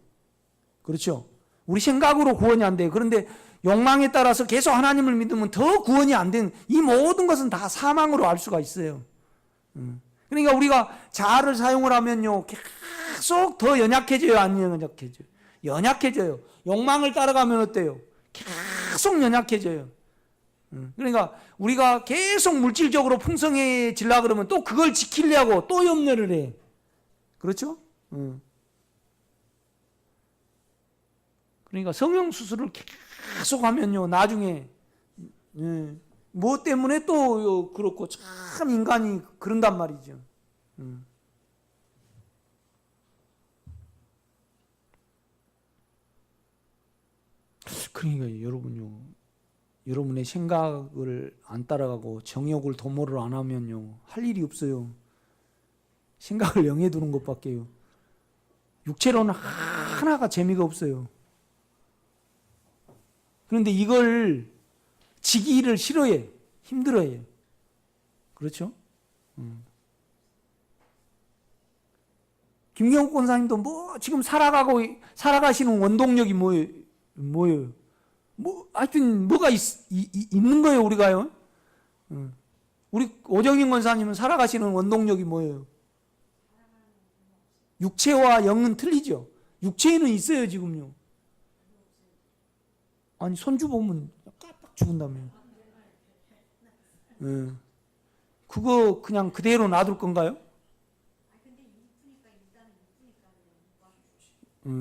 그렇죠? 우리 생각으로 구원이 안 돼요. 그런데 욕망에 따라서 계속 하나님을 믿으면 더 구원이 안 되는, 이 모든 것은 다 사망으로 알 수가 있어요. 그러니까 우리가 자아를 사용을 하면요 계속 더 연약해져요, 안 연약해져요? 연약해져요. 욕망을 따라가면 어때요? 계속 연약해져요. 그러니까 우리가 계속 물질적으로 풍성해지려고 그러면 또 그걸 지키려고 또 염려를 해. 그렇죠? 그러니까 성형수술을 계속 하면요 나중에 뭐 때문에 또 그렇고 참 인간이 그런단 말이죠. 그러니까 여러분의 생각을 안 따라가고 정욕을 도모를 안 하면요 할 일이 없어요. 생각을 영에 두는 것밖에요. 육체로는 하나가 재미가 없어요. 그런데 이걸 지기를 싫어해. 힘들어해. 그렇죠? 김경욱 권사님도 지금 살아가시는 원동력이 뭐예요? 하여튼 뭐가 있는 거예요, 우리가요? 우리 오정인 권사님은 살아가시는 원동력이 뭐예요? 육체와 영은 틀리죠. 육체에는 있어요, 지금요. 아니, 손주 보면 깜빡 죽은다며. 그거 그냥 그대로 놔둘 건가요?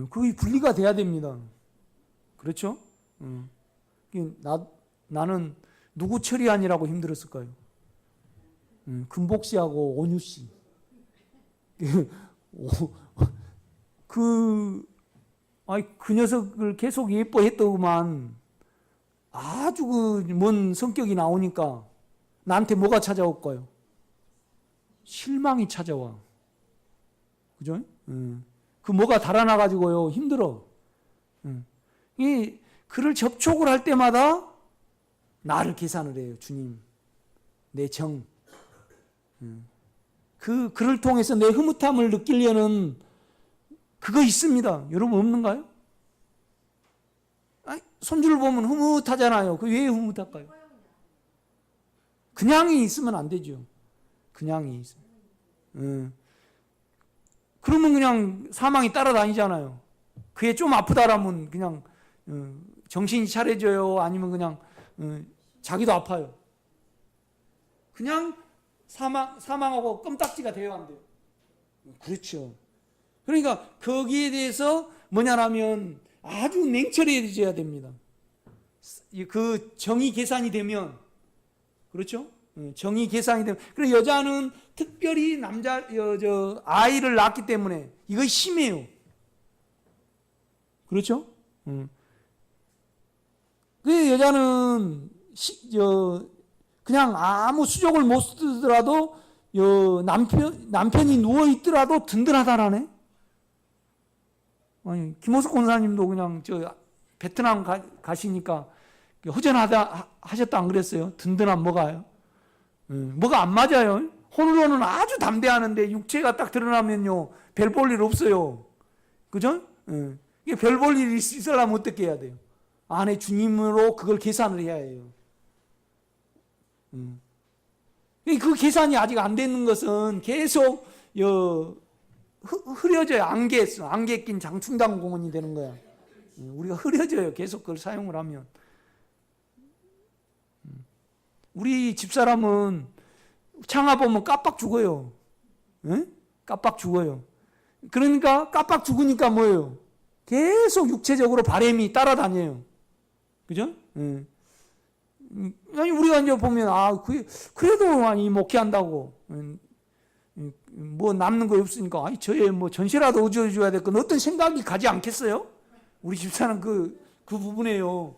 그게 분리가 돼야 됩니다. 그렇죠? 나는 누구 처리하느라고 힘들었을까요? 금복 씨하고 온유 씨. 그 녀석을 계속 예뻐했더구만 아주 먼 성격이 나오니까 나한테 뭐가 찾아올까요? 실망이 찾아와. 그죠? 그 뭐가 달아나가지고요 힘들어. 그를 접촉을 할 때마다 나를 계산을 해요. 주님, 내 정. 그를 통해서 내 흐뭇함을 느끼려는 그거 있습니다. 여러분 없는가요? 손주를 보면 흐뭇하잖아요. 그 왜 흐뭇할까요? 그냥이 있으면 안 되죠. 그냥이 있으면. 그러면 그냥 사망이 따라다니잖아요. 그게 좀 아프다라면 그냥 정신이 차려져요. 아니면 그냥 자기도 아파요. 그냥 사망하고 껌딱지가 돼야 안 돼요. 그렇죠. 그러니까 거기에 대해서 뭐냐면 아주 냉철해져야 됩니다. 그 정의 계산이 되면, 그렇죠? 정의 계산이 되면. 그래서 여자는 특별히 아이를 낳기 때문에 이거 심해요. 그렇죠? 그 여자는 그냥 아무 수족을 못 쓰더라도 남편이 누워 있더라도 든든하다라네. 아니, 김호석 권사님도 그냥 베트남 가시니까 허전하다 하셨다 안 그랬어요? 든든한 뭐가요? 뭐가 안 맞아요. 혼으로는 아주 담대하는데 육체가 딱 드러나면요 별 볼 일 없어요. 그죠? 이게 별 볼 일이 있으려면 어떻게 해야 돼요? 안에 주님으로 그걸 계산을 해야 해요. 그 계산이 아직 안 되는 것은 계속 흐려져요. 안개 낀 장충당 공원이 되는 거야. 우리가 흐려져요. 계속 그걸 사용을 하면. 우리 집사람은 창아 보면 깜빡 죽어요. 깜빡 죽어요. 그러니까 깜빡 죽으니까 뭐예요? 계속 육체적으로 바람이 따라다녀요. 그죠? 아니 우리가 이제 보면 그래도 아니 목회한다고 뭐 남는 거 없으니까 아니 저의 뭐 전세라도 얻어줘야 될 건 어떤 생각이 가지 않겠어요? 우리 집사는 그 부분에요.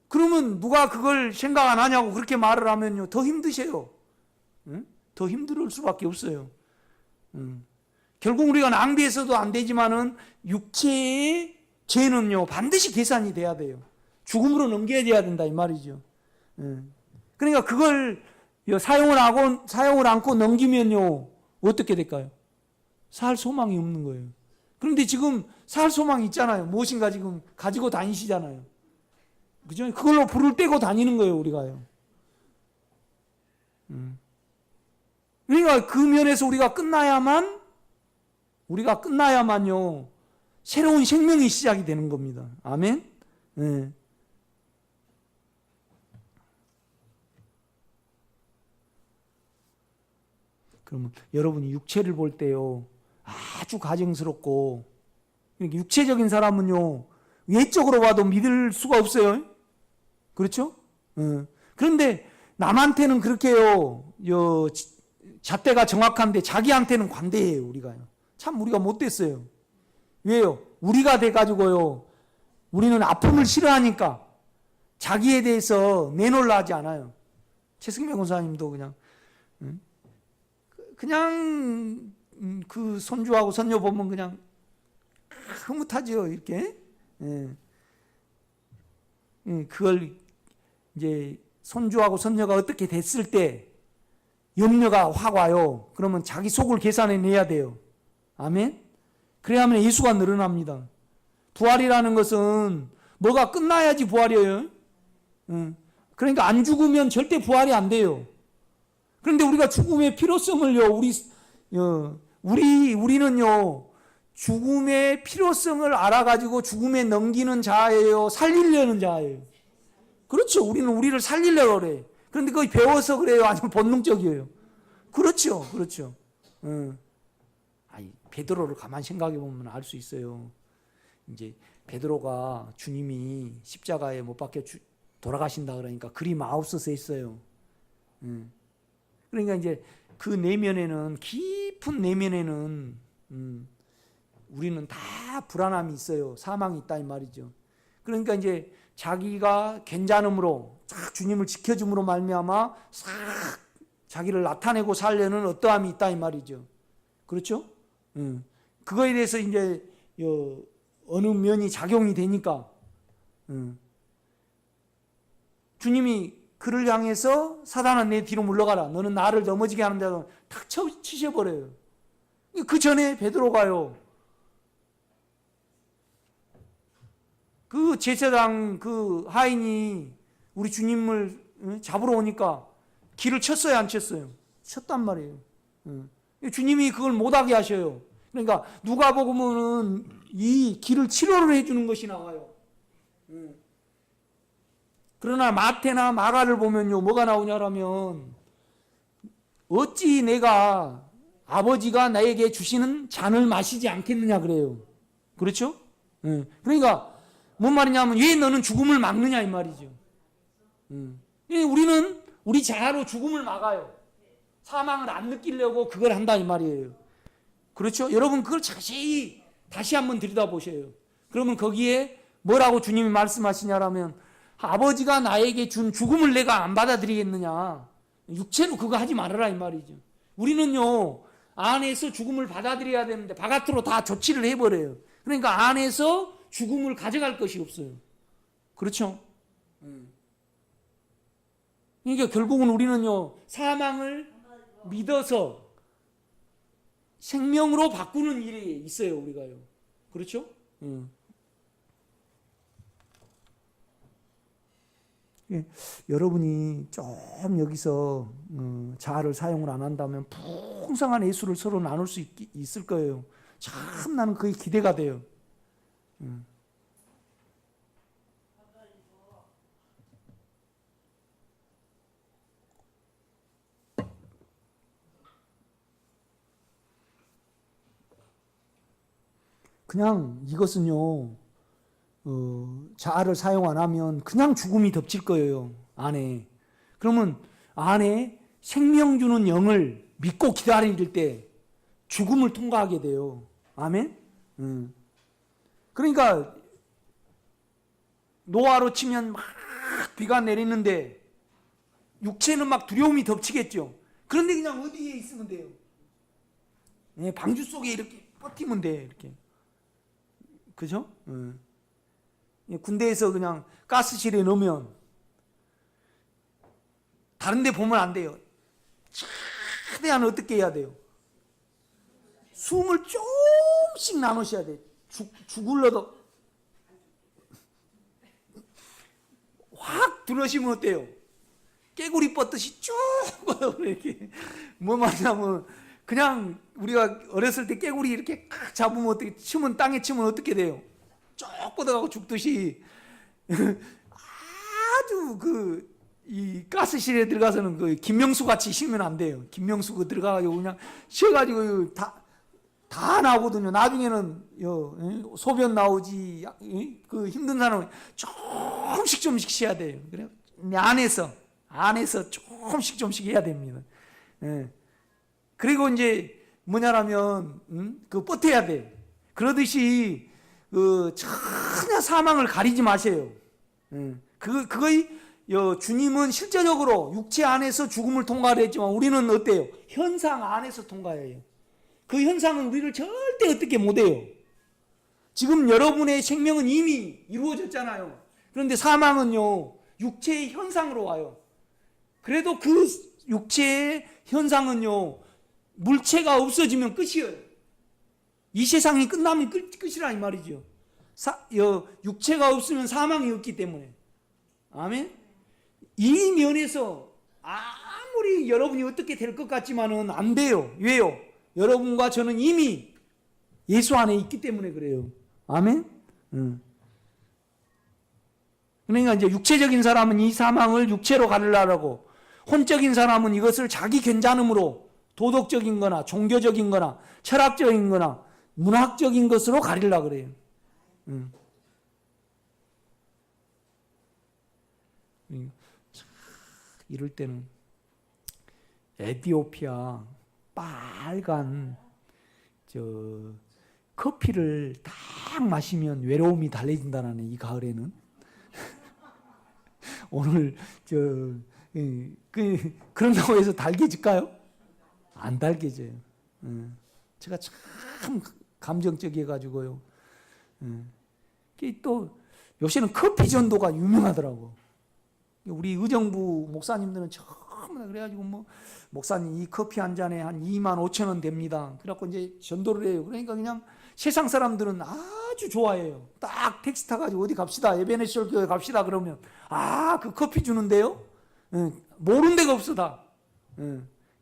그러면 누가 그걸 생각 안 하냐고 그렇게 말을 하면요 더 힘드셔요. 더 힘들 수밖에 없어요. 결국 우리가 낭비해서도 안 되지만은 육체의 죄는요 반드시 계산이 돼야 돼요. 죽음으로 넘겨야 된다 이 말이죠. 그러니까 그걸 사용을 않고 넘기면요 어떻게 될까요? 살 소망이 없는 거예요. 그런데 지금 살 소망이 있잖아요. 무엇인가 지금 가지고 다니시잖아요. 그죠? 그걸로 불을 떼고 다니는 거예요 우리가요. 그러니까 그 면에서 우리가 끝나야만요 새로운 생명이 시작이 되는 겁니다. 아멘. 네. 그러면 여러분이 육체를 볼 때요 아주 가증스럽고 육체적인 사람은요 외적으로 봐도 믿을 수가 없어요. 그렇죠? 그런데 남한테는 그렇게요 잣대가 정확한데 자기한테는 관대해요. 우리가요 참 우리가 못됐어요. 왜요? 우리가 돼가지고요 우리는 아픔을 싫어하니까 자기에 대해서 내놓으려 하지 않아요. 최승명 권사님도 그냥 그 손주하고 손녀 보면 그냥 흐뭇하죠. 이렇게. 그걸 이제 손주하고 손녀가 어떻게 됐을 때 염려가 확 와요. 그러면 자기 속을 계산해 내야 돼요. 아멘. 그래야만 예수가 늘어납니다. 부활이라는 것은 뭐가 끝나야지 부활이에요. 그러니까 안 죽으면 절대 부활이 안 돼요. 그런데 우리가 죽음의 필요성을요, 우리는요, 죽음의 필요성을 알아가지고 죽음에 넘기는 자예요, 살리려는 자예요. 그렇죠. 우리는 우리를 살리려고 그래. 그런데 그거 배워서 그래요? 아니면 본능적이에요? 그렇죠. 그렇죠. 베드로를 가만 생각해 보면 알 수 있어요. 이제 베드로가 주님이 십자가에 못 박혀 돌아가신다 그러니까 그리 마우스에 있어요. 그러니까 이제 그 내면에는 깊은 내면에는 우리는 다 불안함이 있어요. 사망이 있다 이 말이죠. 그러니까 이제 자기가 괜찮음으로 싹 주님을 지켜줌으로 말미암아 싹 자기를 나타내고 살려는 어떠함이 있다 이 말이죠. 그렇죠? 그거에 대해서 이제 어느 면이 작용이 되니까 주님이 그를 향해서 사단아 내 뒤로 물러가라. 너는 나를 넘어지게 하는 데도 탁 치셔버려요. 그 전에 베드로가요. 그 제사장 그 하인이 우리 주님을 잡으러 오니까 길을 쳤어요, 안 쳤어요? 쳤단 말이에요. 주님이 그걸 못하게 하셔요. 그러니까 누가복음은 이 길을 치료를 해주는 것이 나와요. 그러나 마태나 마가를 보면요, 뭐가 나오냐라면 어찌 내가 아버지가 나에게 주시는 잔을 마시지 않겠느냐 그래요. 그렇죠? 그러니까 뭔 말이냐면 왜 너는 죽음을 막느냐 이 말이죠. 우리는 우리 자아로 죽음을 막아요. 사망을 안 느끼려고 그걸 한다 이 말이에요. 그렇죠? 여러분 그걸 자세히 다시 한번 들여다보셔요. 그러면 거기에 뭐라고 주님이 말씀하시냐라면 아버지가 나에게 준 죽음을 내가 안 받아들이겠느냐. 육체로 그거 하지 말아라 이 말이죠. 우리는요 안에서 죽음을 받아들여야 되는데 바깥으로 다 조치를 해버려요. 그러니까 안에서 죽음을 가져갈 것이 없어요. 그렇죠? 그러니까 결국은 우리는요 사망을 믿어서 생명으로 바꾸는 일이 있어요 우리가요. 그렇죠? 여러분이 좀 여기서 자아를 사용을 안 한다면 풍성한 예수를 서로 나눌 수 있을 거예요. 참 나는 그게 기대가 돼요. 그냥 이것은요 자아를 사용 안 하면 그냥 죽음이 덮칠 거예요 안에. 그러면 안에 생명 주는 영을 믿고 기다릴 때 죽음을 통과하게 돼요. 아멘. 그러니까 노아로 치면 막 비가 내리는데 육체는 막 두려움이 덮치겠죠. 그런데 그냥 어디에 있으면 돼요. 방주 속에 이렇게 버티면 돼 이렇게. 그죠? 군대에서 그냥 가스실에 넣으면 다른 데 보면 안 돼요. 최대한 어떻게 해야 돼요? 숨을 조금씩 나누셔야 돼요. 죽을러도 확 들으시면 어때요? 깨구리 뻗듯이 쭉 이렇게. 뭐 말하냐면 그냥 우리가 어렸을 때 깨구리 이렇게 칵 잡으면 어떻게 치면 땅에 치면 어떻게 돼요? 쭉 뻗어가고 죽듯이 아주 이 가스실에 들어가서는 그 김명수 같이 쉬면 안 돼요. 김명수 그 들어가가지고 그냥 쉬어가지고 다 나오거든요. 나중에는 소변 나오지. 그 힘든 사람은 조금씩 쉬어야 돼요. 그래 안에서 조금씩 해야 됩니다. 그리고 이제 뭐냐라면 그 버텨야 돼. 그러듯이 전혀 사망을 가리지 마세요. 그거의 주님은 실제적으로 육체 안에서 죽음을 통과를 했지만 우리는 어때요? 현상 안에서 통과해요. 그 현상은 우리를 절대 어떻게 못해요. 지금 여러분의 생명은 이미 이루어졌잖아요. 그런데 사망은요 육체의 현상으로 와요. 그래도 그 육체의 현상은요 물체가 없어지면 끝이에요. 이 세상이 끝나면 끝이라 이 말이죠. 육체가 없으면 사망이 없기 때문에. 아멘. 이 면에서 아무리 여러분이 어떻게 될 것 같지만은 안 돼요. 왜요? 여러분과 저는 이미 예수 안에 있기 때문에 그래요. 아멘. 그러니까 이제 육체적인 사람은 이 사망을 육체로 가르려고, 혼적인 사람은 이것을 자기 괜찮음으로 도덕적인 거나 종교적인 거나 철학적인 거나 문학적인 것으로 가리려고 그래요. 이럴 때는 에티오피아 빨간 커피를 딱 마시면 외로움이 달래진다는 이 가을에는 오늘 그런다고 해서 달개질까요? 안 달개져요. 제가 참 감정적이어가지고요. 또 요새는 커피 전도가 유명하더라고. 우리 의정부 목사님들은 처음 그래가지고 뭐 목사님 이 커피 한 잔에 한 25,000원 됩니다. 그래갖고 이제 전도를 해요. 그러니까 그냥 세상 사람들은 아주 좋아해요. 딱 택시 타가지고 어디 갑시다. 에베네셜 교회 갑시다. 그러면 그 커피 주는데요. 모르는 데가 없어 다.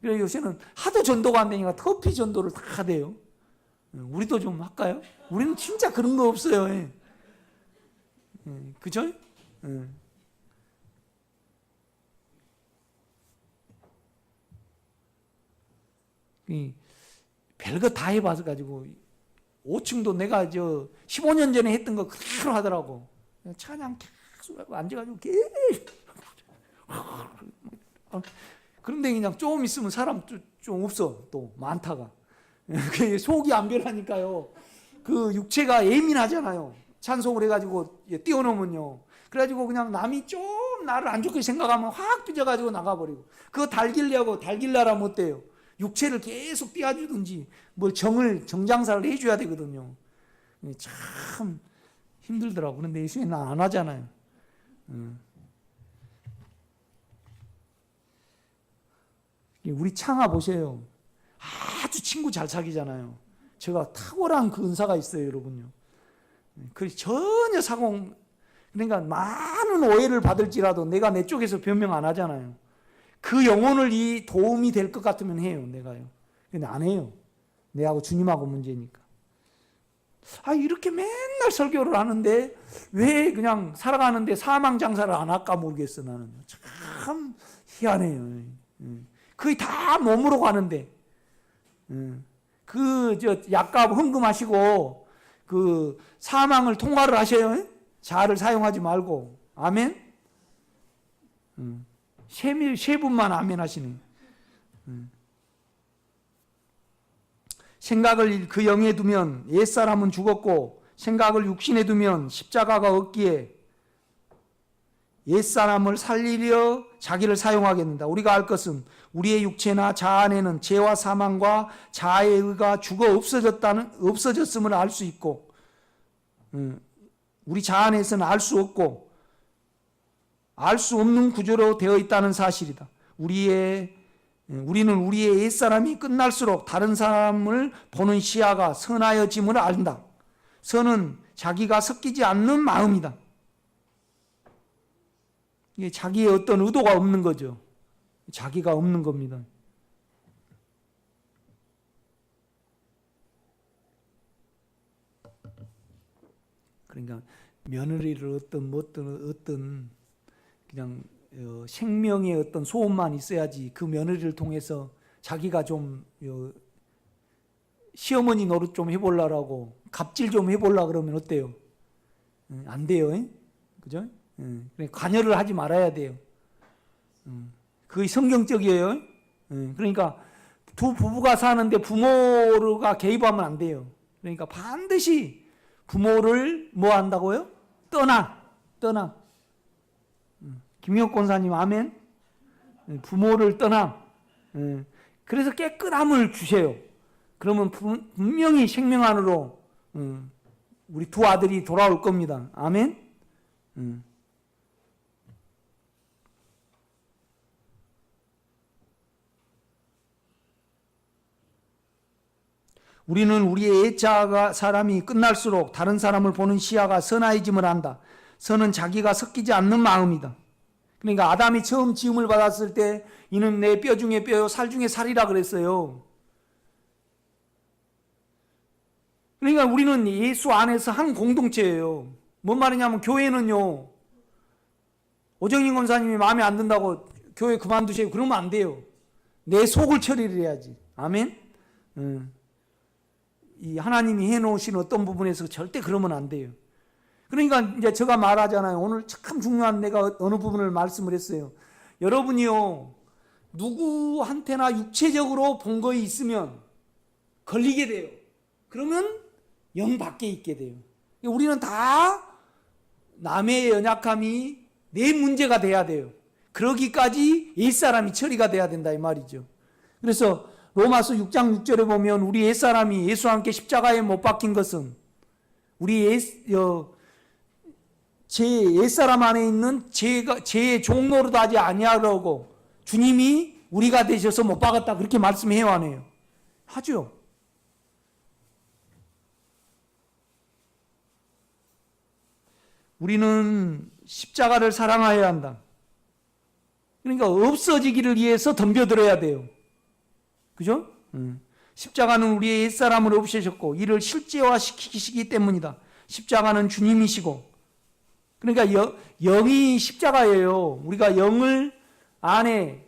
그래서 요새는 하도 전도가 안 되니까 커피 전도를 다 하대요. 우리도 좀 할까요? 우리는 진짜 그런 거 없어요. 그죠? 별거 다 해봐서 가지고 5층도 내가 15년 전에 했던 거 그대로 하더라고. 찬양 계속 하고 앉아가지고 계속. 그런데 그냥 조금 있으면 사람 좀 없어. 또 많다가. 속이 안 변하니까요. 그 육체가 예민하잖아요. 찬송을 해가지고 뛰어넘으면요. 그래가지고 그냥 남이 좀 나를 안 좋게 생각하면 확 삐져가지고 나가버리고. 그거 달길라라면 어때요? 육체를 계속 띄워주든지 뭘 정장사를 해줘야 되거든요. 참 힘들더라고. 그런데 예수님은 안 하잖아요. 우리 창아 보세요. 아주 친구 잘 사귀잖아요. 제가 탁월한 그 은사가 있어요, 여러분요. 그래서 전혀 그러니까 많은 오해를 받을지라도 내가 내 쪽에서 변명 안 하잖아요. 그 영혼을 이 도움이 될 것 같으면 해요, 내가요. 근데 안 해요. 내하고 주님하고 문제니까. 이렇게 맨날 설교를 하는데 왜 그냥 살아가는데 사망 장사를 안 할까 모르겠어, 나는. 참 희한해요. 거의 다 몸으로 가는데. 약값 헌금하시고 그 사망을 통과를 하셔요. 자아를 사용하지 말고. 아멘. 세 분만 아멘 하시네. 생각을 그 영에 두면 옛사람은 죽었고 생각을 육신에 두면 십자가가 없기에 옛사람을 살리려 자기를 사용하겠는다. 우리가 알 것은 우리의 육체나 자아 안에는 죄와 사망과 자아의 의가 죽어 없어졌음을 알 수 있고, 우리 자아 안에서는 알 수 없고 알 수 없는 구조로 되어 있다는 사실이다. 우리는 우리의 옛사람이 끝날수록 다른 사람을 보는 시야가 선하여짐을 안다. 선은 자기가 섞이지 않는 마음이다. 이게 자기의 어떤 의도가 없는 거죠. 자기가 없는 겁니다. 그러니까 며느리를 어떤 그냥 생명의 어떤 소원만 있어야지 그 며느리를 통해서 자기가 좀 시어머니 노릇 좀 해보려고 갑질 좀 해보려 그러면 어때요? 안 돼요. 그죠? 관여를 하지 말아야 돼요. 그게 성경적이에요. 그러니까 두 부부가 사는데 부모가 개입하면 안 돼요. 그러니까 반드시 부모를 뭐 한다고요? 떠나. 김혁 권사님 아멘. 부모를 떠나. 그래서 깨끗함을 주세요. 그러면 분명히 생명 안으로 우리 두 아들이 돌아올 겁니다. 아멘. 우리는 우리의 옛자가 사람이 끝날수록 다른 사람을 보는 시야가 선하여짐을 안다. 선은 자기가 섞이지 않는 마음이다. 그러니까 아담이 처음 지음을 받았을 때 이는 내 뼈 중에 뼈요 살 중에 살이라 그랬어요. 그러니까 우리는 예수 안에서 한 공동체예요. 뭔 말이냐면 교회는요. 오정인 권사님이 마음에 안 든다고 교회 그만두세요. 그러면 안 돼요. 내 속을 처리를 해야지. 아멘. 이 하나님이 해놓으신 어떤 부분에서 절대 그러면 안 돼요. 그러니까 이제 제가 말하잖아요. 오늘 참 중요한 내가 어느 부분을 말씀을 했어요. 여러분이요, 누구한테나 육체적으로 본 거에 있으면 걸리게 돼요. 그러면 영 밖에 있게 돼요. 우리는 다 남의 연약함이 내 문제가 돼야 돼요. 그러기까지 옛사람이 처리가 돼야 된다 이 말이죠. 그래서 로마서 6장 6절에 보면 우리 옛사람이 예수와 함께 십자가에 못 박힌 것은 우리 제 옛사람 안에 있는 죄의 종로로 하지 아니하려고 주님이 우리가 되셔서 못 박았다 그렇게 말씀해요 안 해요? 하죠. 우리는 십자가를 사랑해야 한다. 그러니까 없어지기를 위해서 덤벼들어야 돼요. 그죠? 십자가는 우리의 옛사람을 없애셨고 이를 실제화시키시기 때문이다. 십자가는 주님이시고 그러니까 영이 십자가예요. 우리가 영을 안에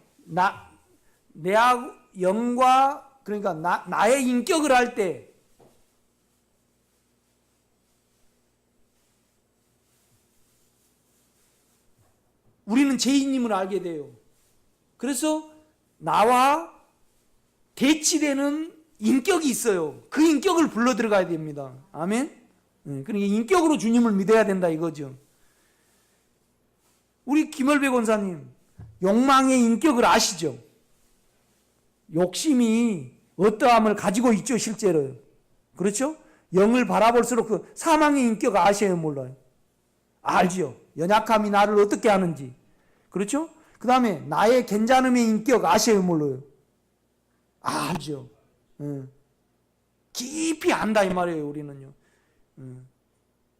영과 그러니까 나의 인격을 할 때 우리는 죄인임을 알게 돼요. 그래서 나와 대치되는 인격이 있어요. 그 인격을 불러 들어가야 됩니다. 아멘? 그러니까 인격으로 주님을 믿어야 된다 이거죠. 우리 김을배 권사님, 욕망의 인격을 아시죠? 욕심이 어떠함을 가지고 있죠, 실제로. 그렇죠? 영을 바라볼수록 그 사망의 인격 아셔요, 몰라요? 알죠. 연약함이 나를 어떻게 하는지. 그렇죠? 그 다음에 나의 괜찮음의 인격 아셔요, 몰라요? 알죠. 깊이 안다 이 말이에요, 우리는요.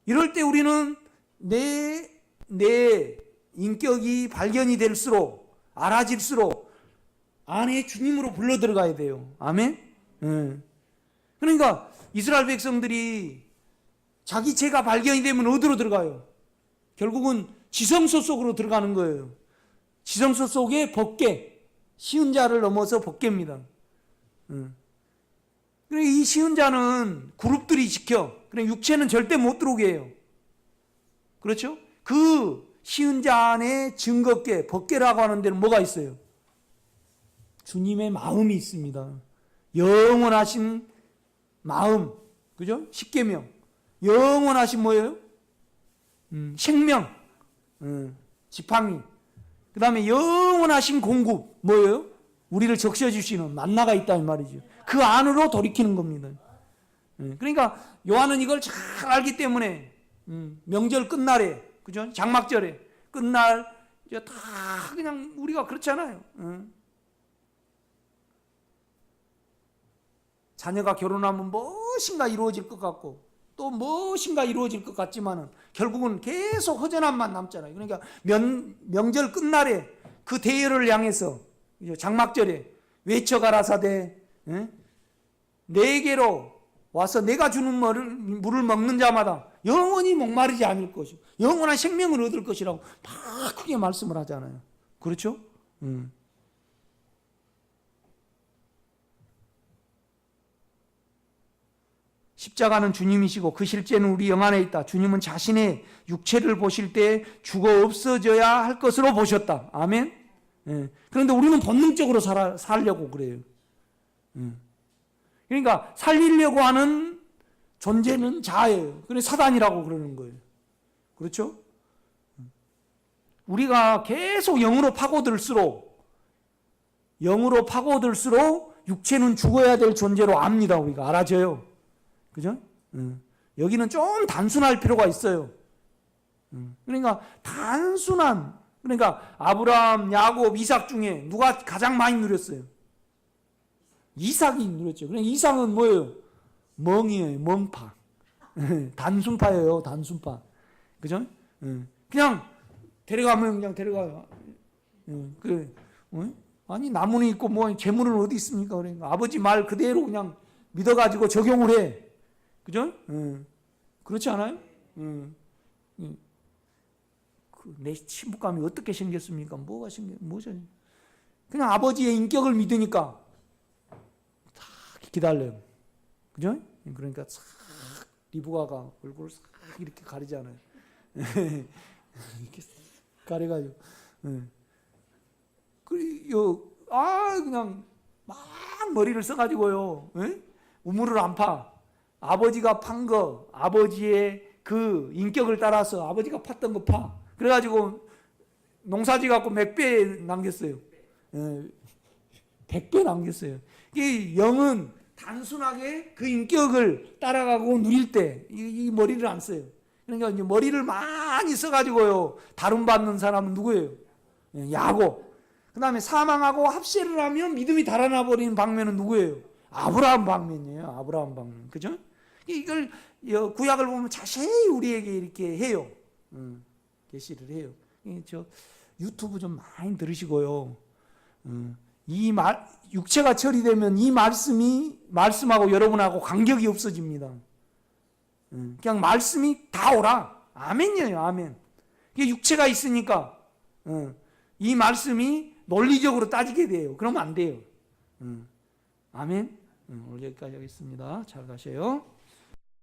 이럴 때 우리는 내 인격이 발견이 될수록, 알아질수록 안에 주님으로 불러 들어가야 돼요. 아멘? 그러니까 이스라엘 백성들이 자기 죄가 발견이 되면 어디로 들어가요? 결국은 지성소 속으로 들어가는 거예요. 지성소 속에 법궤, 쉬운 자를 넘어서 법궤입니다. 이 쉬운 자는 그룹들이 지켜. 그러니까 육체는 절대 못 들어오게 해요. 그렇죠? 그 쉬운 자 안에 증거궤, 법궤라고 하는 데는 뭐가 있어요? 주님의 마음이 있습니다. 영원하신 마음, 그죠? 십계명. 영원하신 뭐예요? 생명, 지팡이. 그 다음에 영원하신 공급, 뭐예요? 우리를 적셔주시는 만나가 있다 이 말이죠. 그 안으로 돌이키는 겁니다. 그러니까 요한은 이걸 잘 알기 때문에 명절 끝날에, 그죠? 장막절에 끝날 이제 다 그냥 우리가 그렇잖아요. 자녀가 결혼하면 무엇인가 이루어질 것 같고 또 무엇인가 이루어질 것 같지만은 결국은 계속 허전함만 남잖아요. 그러니까 명절 끝날에 그 대열을 향해서 장막절에 외쳐가라사대 내게로 와서 내가 주는 물을 먹는 자마다 영원히 목마르지 않을 것이고 영원한 생명을 얻을 것이라고 막 크게 말씀을 하잖아요. 그렇죠? 십자가는 주님이시고 그 실제는 우리 영 안에 있다. 주님은 자신의 육체를 보실 때 죽어 없어져야 할 것으로 보셨다. 아멘? 그런데 우리는 본능적으로 살려고 그래요. 그러니까 살리려고 하는 존재는 자예요. 그래서 사단이라고 그러는 거예요. 그렇죠? 우리가 계속 영으로 파고들수록 육체는 죽어야 될 존재로 압니다. 우리가 알아져요. 그죠? 여기는 좀 단순할 필요가 있어요. 그러니까 그러니까 아브라함, 야곱, 이삭 중에 누가 가장 많이 누렸어요? 이삭이 누렸죠. 그러니까 이삭은 뭐예요? 멍이에요. 멍파. 단순파예요. 단순파. 그죠? 그냥 데려가면 그냥 데려가요. 아니 나무는 있고 뭐 재물은 어디 있습니까? 그러니까 아버지 말 그대로 그냥 믿어가지고 적용을 해. 그죠? 그렇지 않아요? 내 친부감이 어떻게 생겼습니까? 뭐죠? 그냥 아버지의 인격을 믿으니까 다 기다려요. 그죠? 그러니까 싹 리브가가 얼굴을 싹 이렇게 가리잖아요. 이렇게 가려가지고. 그냥 막 머리를 써가지고요. 우물을 안 파. 아버지가 판 거, 아버지의 그 인격을 따라서 아버지가 팠던 거 파. 그래가지고 농사지 갖고 몇 배 남겼어요. 100배 남겼어요. 이 영은 단순하게 그 인격을 따라가고 누릴 때 이 머리를 안 써요. 그러니까 이제 머리를 많이 써가지고요. 다름받는 사람은 누구예요? 야곱. 그 다음에 사망하고 합세를 하면 믿음이 달아나 버리는 방면은 누구예요? 아브라함 방면이에요. 아브라함 방면. 그죠? 이걸 구약을 보면 자세히 우리에게 이렇게 해요. 계시를 해요. 저 유튜브 좀 많이 들으시고요. 육체가 처리되면 이 말씀하고 여러분하고 간격이 없어집니다. 그냥 말씀이 다 오라. 아멘이에요. 아멘. 육체가 있으니까 이 말씀이 논리적으로 따지게 돼요. 그러면 안 돼요. 아멘. 오늘 여기까지 하겠습니다. 잘 가세요.